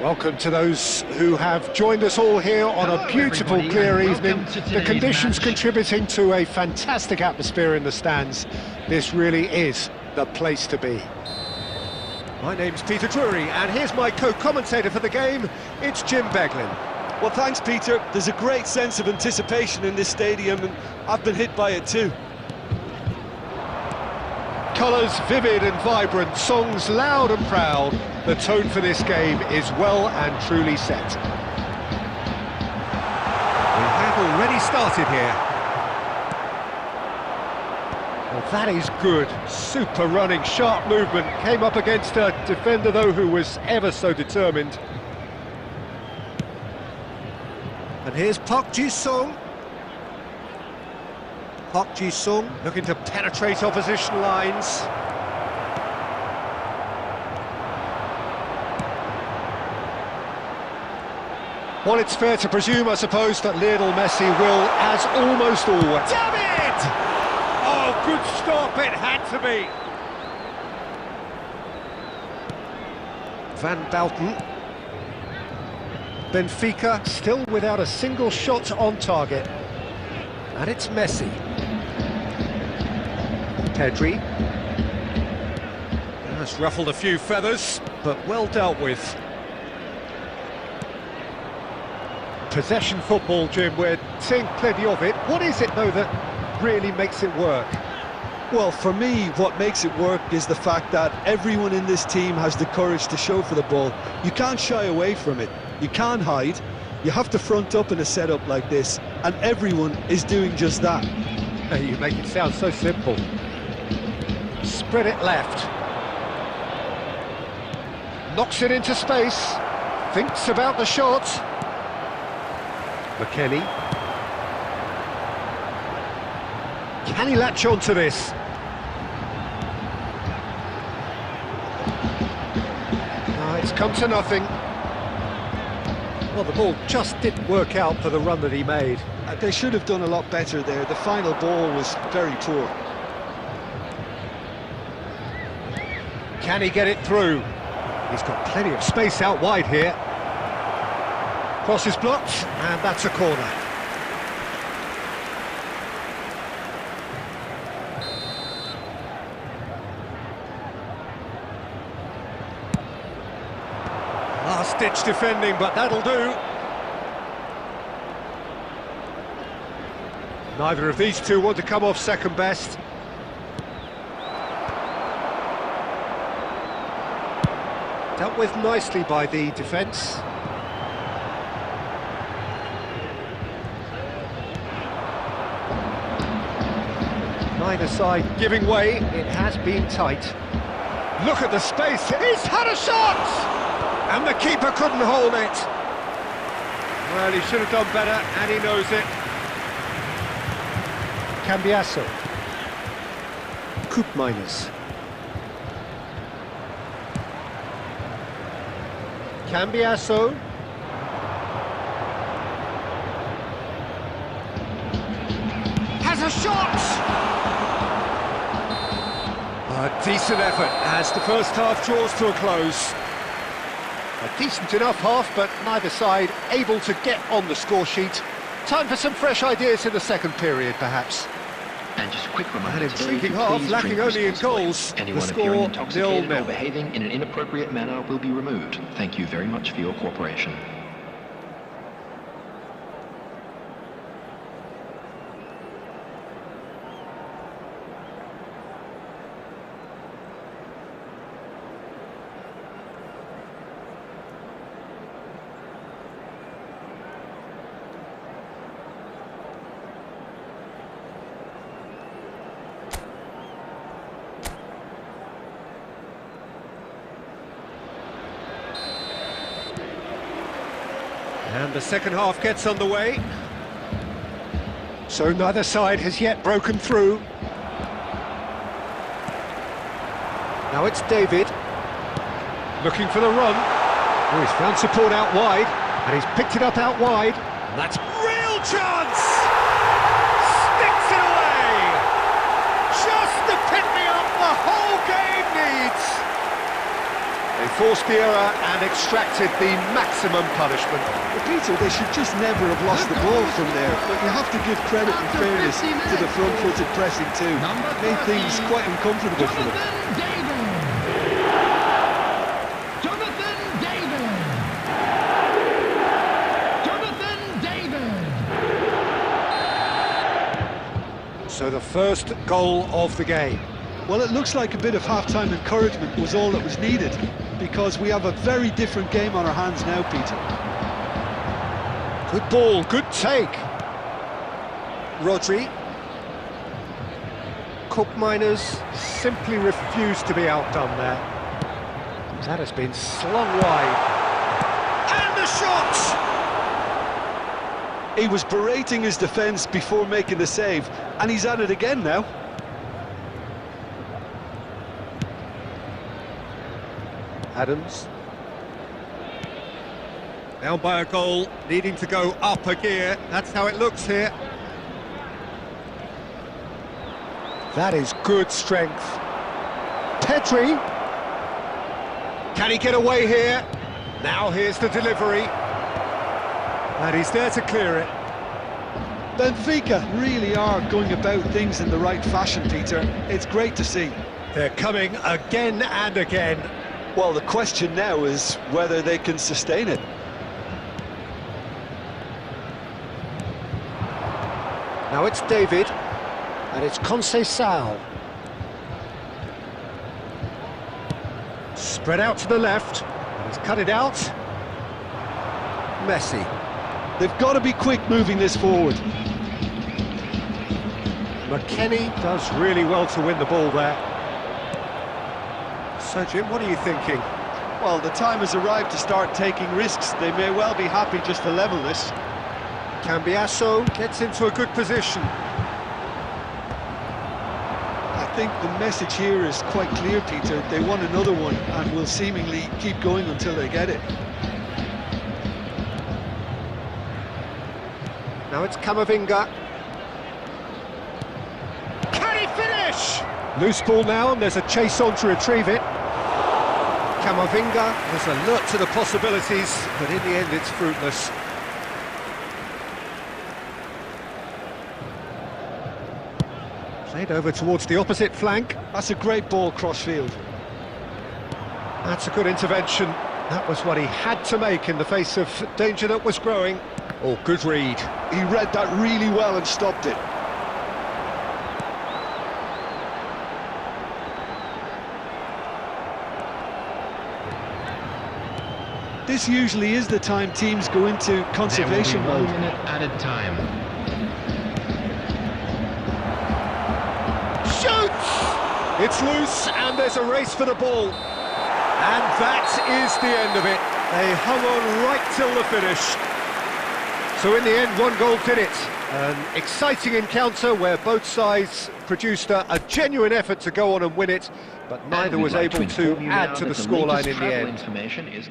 Welcome to those who have joined us all here on a beautiful, clear evening. The conditions contributing to a fantastic atmosphere in the stands. This really is the place to be. My name's Peter Drury, and here's my co-commentator for the game. It's Jim Beglin. Well, thanks, Peter. There's a great sense of anticipation in this stadium, and I've been hit by it too. Colours vivid and vibrant, songs loud and proud. The tone for this game is well and truly set. We have already started here. Well, that is good. Super running, sharp movement. Came up against a defender, though, who was ever so determined. And here's Park Ji-sung. Park Ji-sung looking to penetrate opposition lines. Well, it's fair to presume, I suppose, that Lionel Messi will, as almost always... Damn it! Oh, good stop, it had to be! Van Bouten. Benfica still without a single shot on target. And it's Messi. Pedri. Has ruffled a few feathers, but well dealt with. Possession football, Jim, we're seeing plenty of it. What is it, though, that really makes it work? Well, for me, what makes it work is the fact that everyone in this team has the courage to show for the ball. You can't shy away from it. You can't hide. You have to front up in a setup like this, and everyone is doing just that. You make it sound so simple. Spread it left. Knocks it into space. Thinks about the shot. McKennie. Can he latch on to this? It's come to nothing. Well, the ball just didn't work out for the run that he made. They should have done a lot better there. The final ball was very poor. Can he get it through? He's got plenty of space out wide here. Cross is blocked, and that's a corner. Last-ditch defending, but that'll do. Neither of these two want to come off second best. Dealt with nicely by the defence. Neither side giving way, it has been tight. Look at the space, he's had a shot! And the keeper couldn't hold it. Well, he should have done better, and he knows it. Cambiasso. Koopmeiners. Cambiasso. Has a shot! A decent effort as the first half draws to a close. A decent enough half, but neither side able to get on the score sheet. Time for some fresh ideas in the second period, perhaps. And just a quick reminder, an intriguing half, lacking only in goals. Anyone The score appearing intoxicated 0-0. or behaving in an inappropriate manner will be removed. Thank you very much for your cooperation. And the second half gets underway. So neither side has yet broken through. Now it's David. Looking for the run. Oh, he's found support out wide. And he's picked it up out wide. And that's real chance! Sticks it away! Just the pick-me-up the whole game needs! They forced the error and extracted the maximum punishment. But Peter, they should just never have lost the ball from there. But you have to give credit and fairness to the front-footed pressing too. Made things quite uncomfortable for them. Jonathan David! So the first goal of the game. Well, it looks like a bit of half-time encouragement was all that was needed, because we have a very different game on our hands now, Peter. Good ball, good take. Rodri. Koopmeiners simply refused to be outdone there. That has been slung wide. And the shot! He was berating his defence before making the save, and he's at it again now. Adams. Down by a goal, needing to go up a gear. That's how it looks here. That is good strength. Pedri. Can he get away here? Now here's the delivery. And he's there to clear it. Benfica really are going about things in the right fashion, Peter. It's great to see. They're coming again and again. Well, the question now is whether they can sustain it. Now it's David, and it's Conceição. Spread out to the left, and he's cut it out. Messi. They've got to be quick moving this forward. McKennie does really well to win the ball there. So, Jim, what are you thinking? Well, the time has arrived to start taking risks. They may well be happy just to level this. Cambiasso gets into a good position. I think the message here is quite clear, Peter. They want another one and will seemingly keep going until they get it. Now it's Camavinga. Can he finish? Loose ball now, and there's a chase on to retrieve it. Camavinga was alert to the possibilities, but in the end it's fruitless. Played over towards the opposite flank. That's a great ball cross-field. That's a good intervention. That was what he had to make in the face of danger that was growing. Oh, good read. He read that really well and stopped it. This usually is the time teams go into conservation mode. 1 minute added time. Shoots! It's loose, and there's a race for the ball. And that is the end of it. They hung on right till the finish. So in the end, one goal did it. An exciting encounter where both sides produced a genuine effort to go on and win it, but neither was able to add to the scoreline in the end. Information is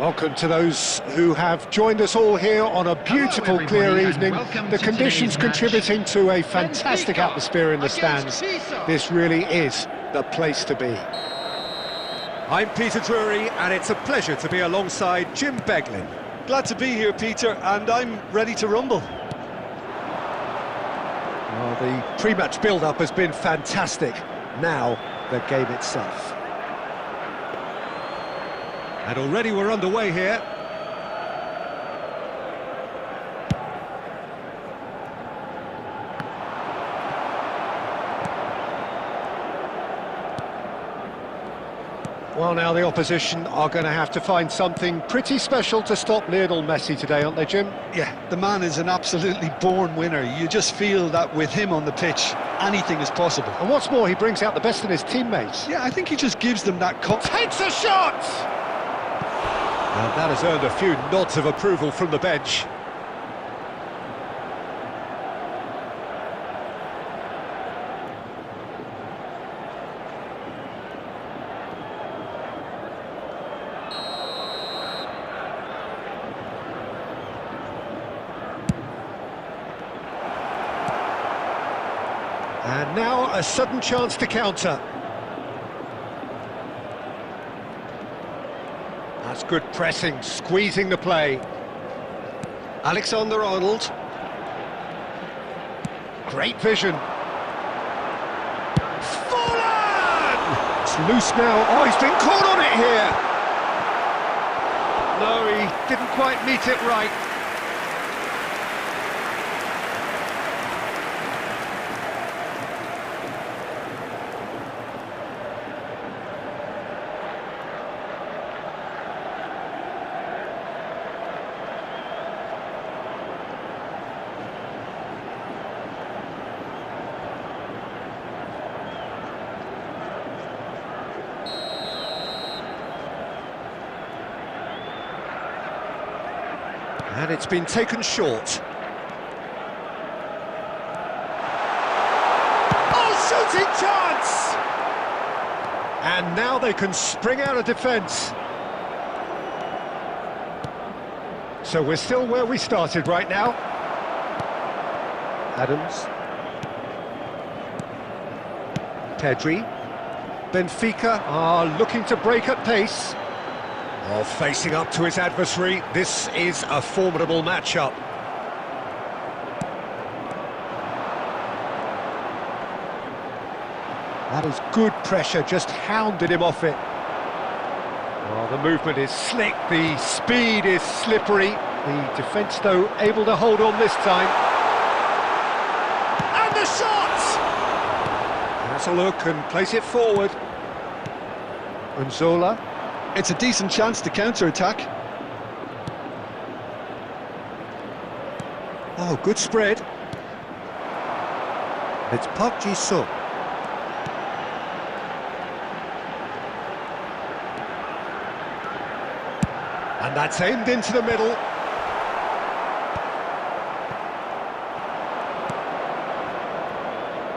Welcome to those who have joined us all here on a beautiful, clear evening. The conditions contributing to a fantastic atmosphere in the stands. This really is the place to be. I'm Peter Drury, and it's a pleasure to be alongside Jim Beglin. Glad to be here, Peter, and I'm ready to rumble. Well, the pre-match build-up has been fantastic. Now, the game itself. And already we're underway here. Well, now the opposition are going to have to find something pretty special to stop Lionel Messi today, aren't they, Jim? Yeah, the man is an absolutely born winner. You just feel that with him on the pitch, anything is possible. And what's more, he brings out the best in his teammates. Yeah, I think he just gives them that Takes a shot! And that has earned a few nods of approval from the bench. And now a sudden chance to counter. That's good pressing, squeezing the play. Alexander-Arnold. Great vision. Fallen! It's loose now. Oh, he's been caught on it here. No, he didn't quite meet it right. And And it's been taken short. Oh, shooting chance! And now they can spring out of defence. So we're still where we started right now. Adams. Pedri. Benfica are looking to break at pace. Oh, facing up to his adversary, this is a formidable matchup. That is good pressure, just hounded him off it. Oh, the movement is slick, the speed is slippery. The defence, though, able to hold on this time. And the shot! That's a look and place it forward. And Zola. It's a decent chance to counter-attack. Oh, good spread. It's Park Ji-sung. And that's aimed into the middle.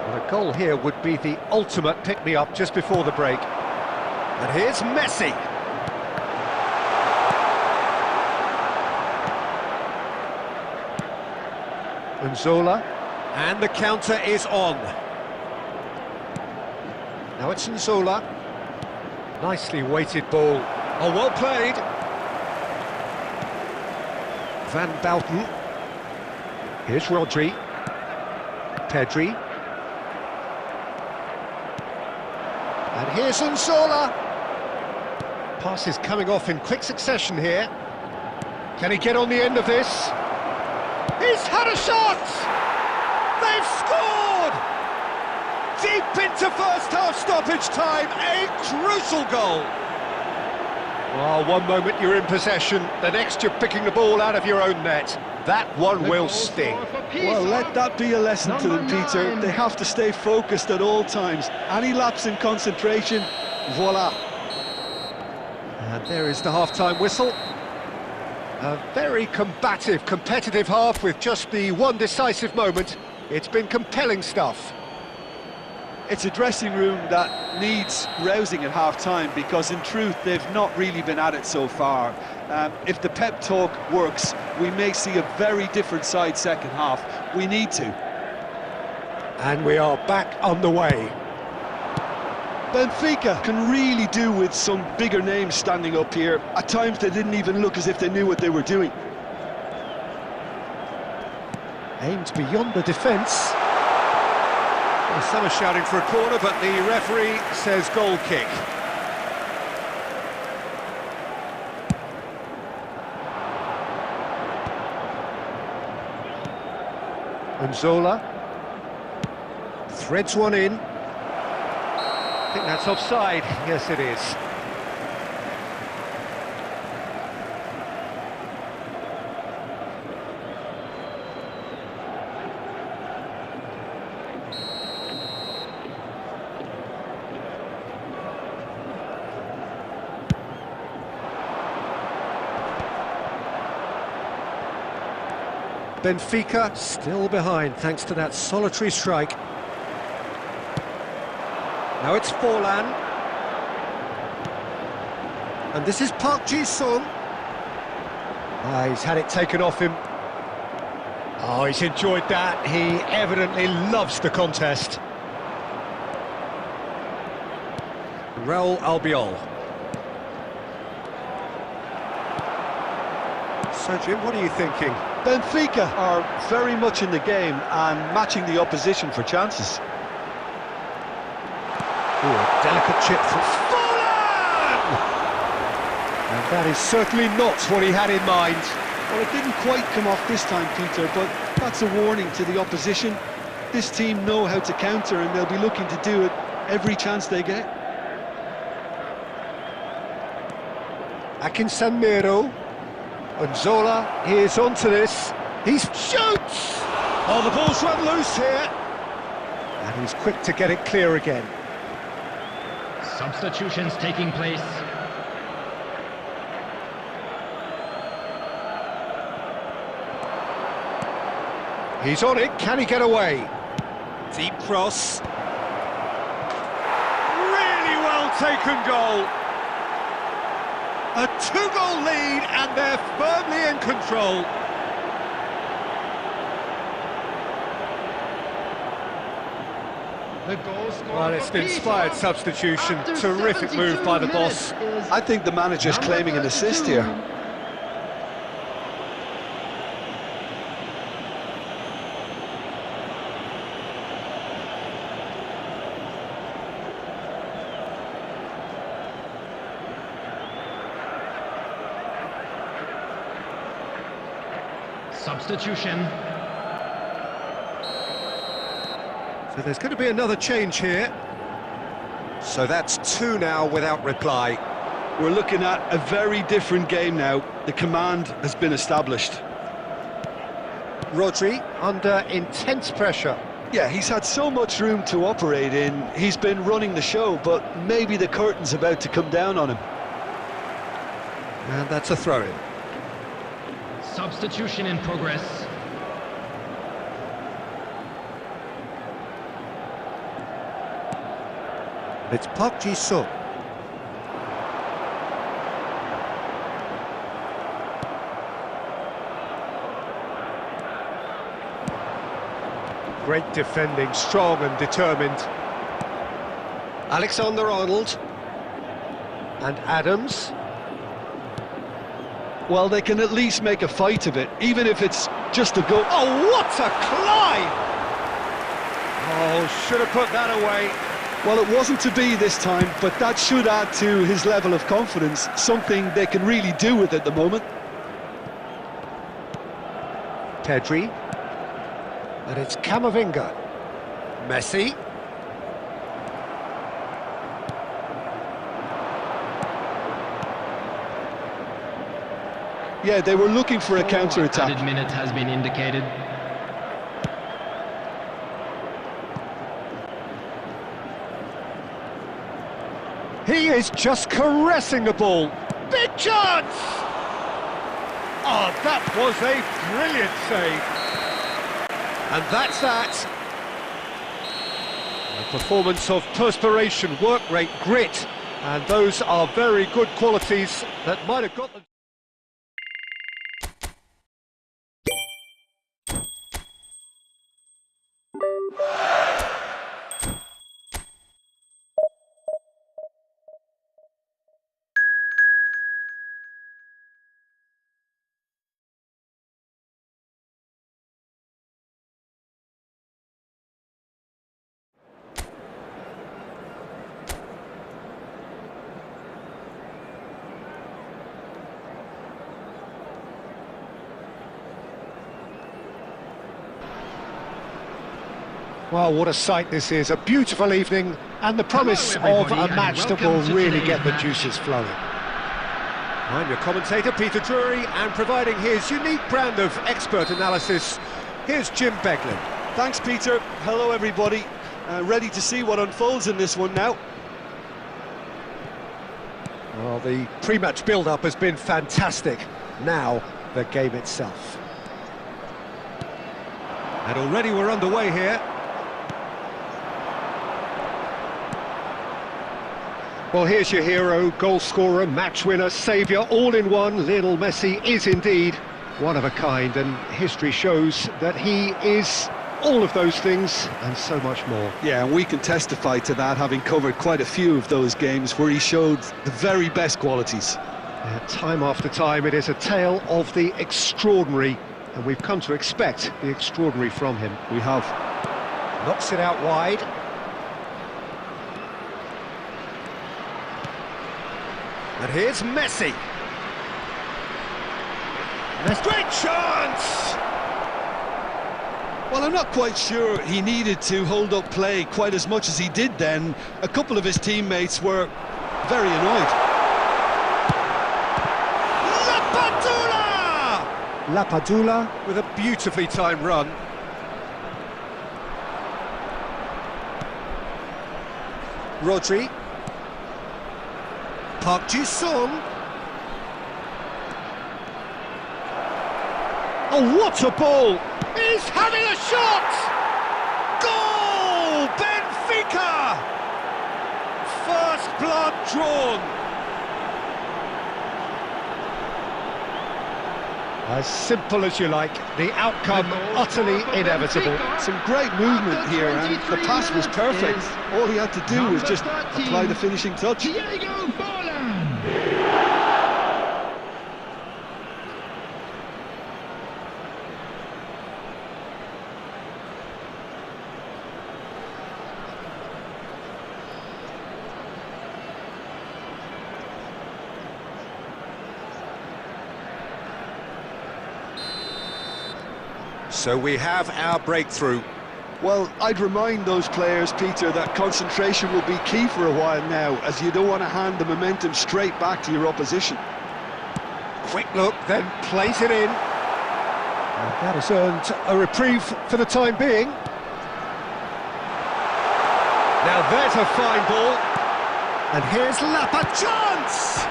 Well, a goal here would be the ultimate pick-me-up just before the break. And here's Messi. Zola, and the counter is on. Now it's Zola. Nicely weighted ball. Oh, well played. Van Bouten. Here's Rodri. Pedri. And here's Zola. Pass is coming off in quick succession here. Can he get on the end of this? He's had a shot! They've scored! Deep into first half stoppage time, a crucial goal! Oh, one moment you're in possession, the next you're picking the ball out of your own net. That one will sting. Well, let that be a lesson to them, Peter. They have to stay focused at all times. Any lapse in concentration, voila. And there is the half-time whistle. A very combative, competitive half with just the one decisive moment. It's been compelling stuff. It's a dressing room that needs rousing at half-time because, in truth, they've not really been at it so far. If the pep talk works, we may see a very different side second half. We need to. And we are back on the way. Benfica can really do with some bigger names standing up here. At times they didn't even look as if they knew what they were doing. Aimed beyond the defence. Well, some are shouting for a corner, but the referee says goal kick. And Zola threads one in. I think that's offside. Yes, it is. Benfica still behind thanks to that solitary strike. Now it's Forlan. And this is Park Ji-sung. Ah, he's had it taken off him. Oh, he's enjoyed that. He evidently loves the contest. Raul Albiol. So, Jim, what are you thinking? Benfica are very much in the game and matching the opposition for chances. Ooh, a delicate chip from Forlan! And that is certainly not what he had in mind. Well, it didn't quite come off this time, Peter, but that's a warning to the opposition. This team know how to counter and they'll be looking to do it every chance they get. Akinsan Miro. And Zola, he is onto this. He shoots! Oh, the ball's run loose here. And he's quick to get it clear again. Substitutions taking place. He's on it, can he get away? Deep cross. Really well taken goal. A 2-goal lead and they're firmly in control. The goal scorer Well, it's for an inspired Peter substitution. after Terrific move by the 72 boss. minutes is I think the manager's number claiming an assist 32. here. Substitution. So there's going to be another change here. So that's 2 now without reply. We're looking at a very different game now. The command has been established. Rodri under intense pressure. Yeah, he's had so much room to operate in. He's been running the show, but maybe the curtain's about to come down on him. And that's a throw-in. Substitution in progress. It's Park Ji-sung. Great defending, strong and determined. Alexander-Arnold. And Adams. Well, they can at least make a fight of it, even if it's just a goal. Oh, what a climb! Oh, should have put that away. Well, it wasn't to be this time, but that should add to his level of confidence, something they can really do with at the moment. Pedri. And it's Camavinga. Messi. Yeah, they were looking for a counter-attack. Added minute has been indicated. He is just caressing the ball. Big chance! Oh, that was a brilliant save. And that's that. A performance of perspiration, work rate, grit. And those are very good qualities that might have got them. Well, what a sight this is, a beautiful evening and the promise Hello, of a everybody, match and that will welcome to really today's get the match. juices flowing. I'm your commentator, Peter Drury, and providing his unique brand of expert analysis, here's Jim Beglin. Thanks, Peter. Hello, everybody. Ready to see what unfolds in this one now. Well, the pre-match build-up has been fantastic. Now, the game itself. And already we're underway here. Well, here's your hero, goal scorer, match winner, saviour, all in one. Lionel Messi is indeed one of a kind, and history shows that he is all of those things and so much more. Yeah, and we can testify to that, having covered quite a few of those games where he showed the very best qualities. Time after time, it is a tale of the extraordinary, and we've come to expect the extraordinary from him. We have. Knocks it out wide. And here's Messi. Great chance! Well, I'm not quite sure he needed to hold up play quite as much as he did then. A couple of his teammates were very annoyed. Lapadula with a beautifully timed run. Rodri. Park Ji-sung. Oh, what a ball! He's having a shot! Goal! Benfica! First blood drawn. As simple as you like, the outcome utterly inevitable. Some great movement here, and the pass was perfect. All he had to do was just apply the finishing touch. So we have our breakthrough. Well, I'd remind those players, Peter, that concentration will be key for a while now, as you don't want to hand the momentum straight back to your opposition. Quick look, then plays it in. And that has earned a reprieve for the time being. Now there's a fine ball. And here's Lapa, chance!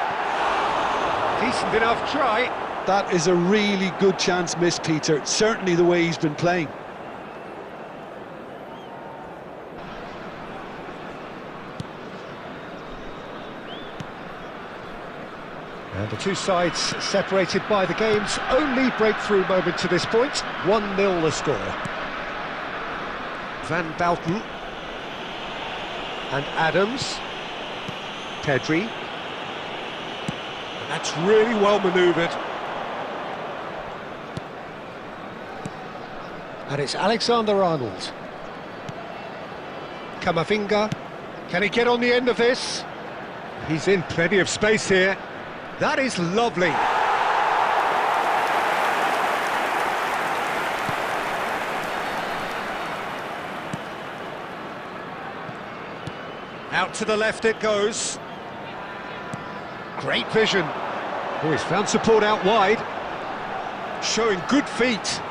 Decent enough try. That is a really good chance missed, Peter. Certainly the way he's been playing. And the two sides separated by the game's only breakthrough moment to this point. 1-0 the score. Van Bouten. And Adams. Pedri. That's really well manoeuvred. And it's Alexander-Arnold. Camavinga. Can he get on the end of this? He's in plenty of space here. That is lovely. Out to the left it goes. Great vision. Oh, he's found support out wide. Showing good feet.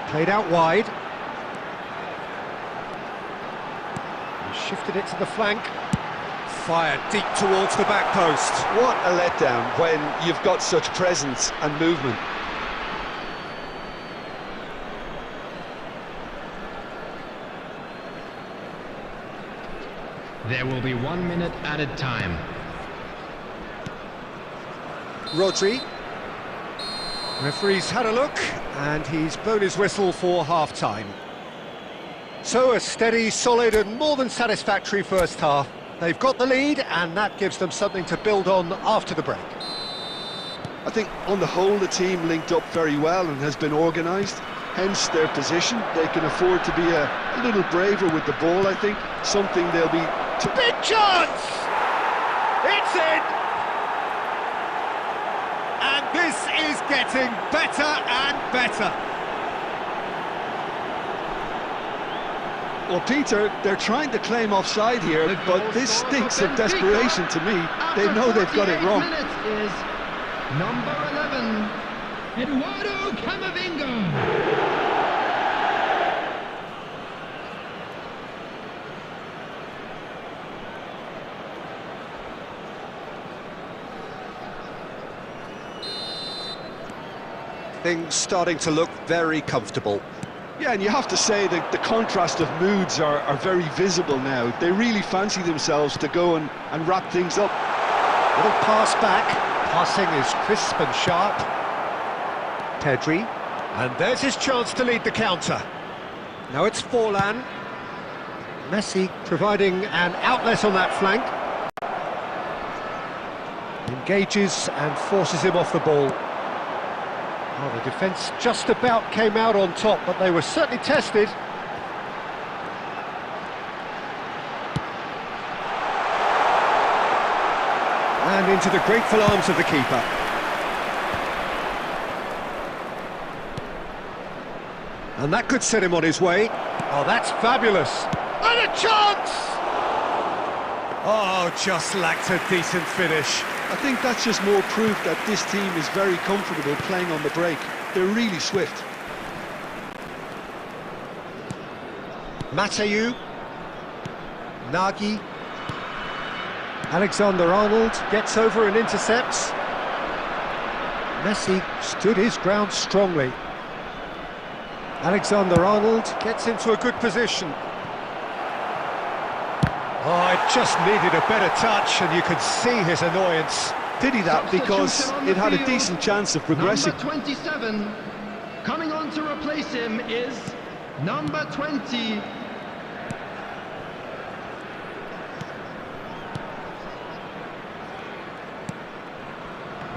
Played out wide. He shifted it to the flank. Fired deep towards the back post. What a letdown when you've got such presence and movement. There will be 1 minute added time. Rodri. Referee's had a look, and he's blown his whistle for half-time. So a steady, solid and more than satisfactory first half. They've got the lead, and that gives them something to build on after the break. I think on the whole the team linked up very well and has been organised, hence their position. They can afford to be a little braver with the ball, I think. Something they'll be... Big chance! It's in! And this is getting better and better. Well, Peter, they're trying to claim offside here, but this stinks of desperation to me. They know they've got it wrong. Is number 11, Eduardo Camavinga. Things starting to look very comfortable. Yeah, and you have to say that the contrast of moods are very visible now. They really fancy themselves to go and wrap things up. Little pass back. Passing is crisp and sharp. Pedri. And there's his chance to lead the counter. Now it's Forlan. Messi providing an outlet on that flank. Engages and forces him off the ball. Well, the defence just about came out on top, but they were certainly tested. And into the grateful arms of the keeper. And that could set him on his way. Oh, that's fabulous. And a chance! Oh, just lacked a decent finish. I think that's just more proof that this team is very comfortable playing on the break. They're really swift. Mateu. Nagy. Alexander-Arnold gets over and intercepts. Messi stood his ground strongly. Alexander-Arnold gets into a good position. Oh, it just needed a better touch, and you could see his annoyance. Pity that, because it had a decent chance of progressing. Number 27, coming on to replace him is number 20.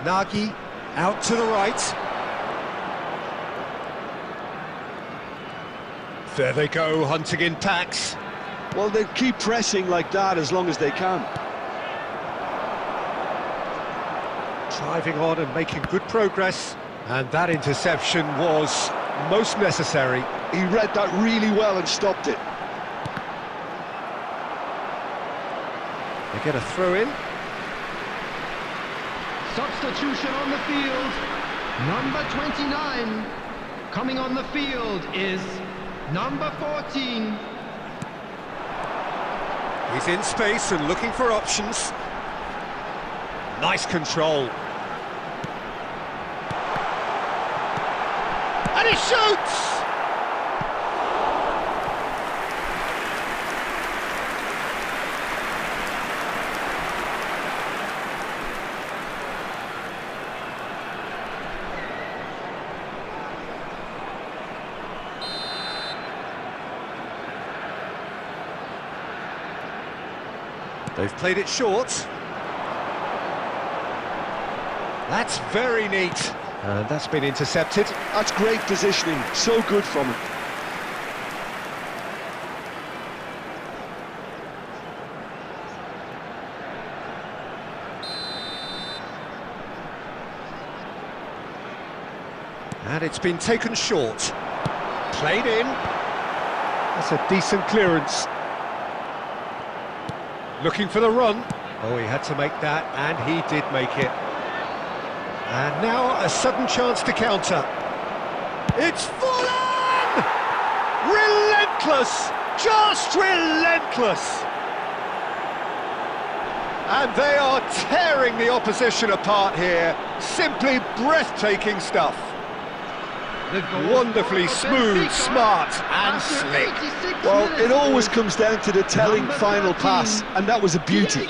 Nagy out to the right. There they go, hunting in packs. Well, they keep pressing like that as long as they can. Driving on and making good progress. And that interception was most necessary. He read that really well and stopped it. They get a throw in. Substitution on the field, number 29. Coming on the field is number 14. He's in space and looking for options. Nice control. And he shoots! They've played it short. That's very neat. And that's been intercepted. That's great positioning, so good from him. And it's been taken short. Played in. That's a decent clearance. Looking for the run. Oh, he had to make that, and he did make it. And now a sudden chance to counter. It's Fulham! Relentless! Just relentless! And they are tearing the opposition apart here. Simply breathtaking stuff. Wonderfully smooth, smart and slick. Well, it always comes down to the telling final pass, and that was a beauty.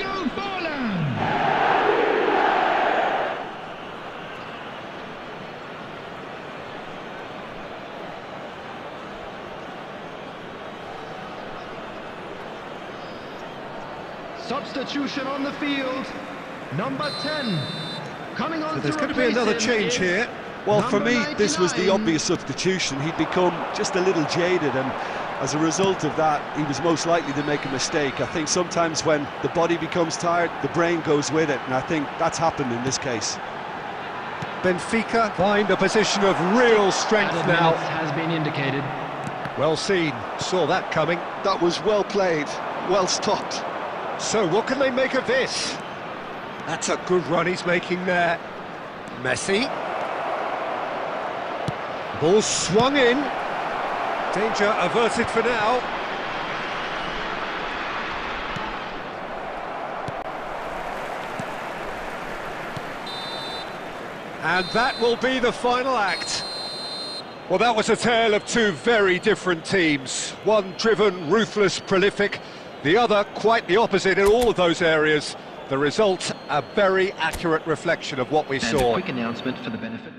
Substitution on the field, number 10. Coming on. So there's going to be another change here. Well, for me, 99. this was the obvious substitution. He'd become just a little jaded, and as a result of that, he was most likely to make a mistake. I think sometimes when the body becomes tired, the brain goes with it, and I think that's happened in this case. Benfica find a position of real strength now. Has been indicated. Well seen, saw that coming. That was well played, well stopped. So what can they make of this? That's a good run he's making there. Messi. Ball swung in. Danger averted for now. And that will be the final act. Well, that was a tale of two very different teams. One driven, ruthless, prolific. The other quite the opposite in all of those areas. The result, a very accurate reflection of what we And saw. a quick announcement for the benefit.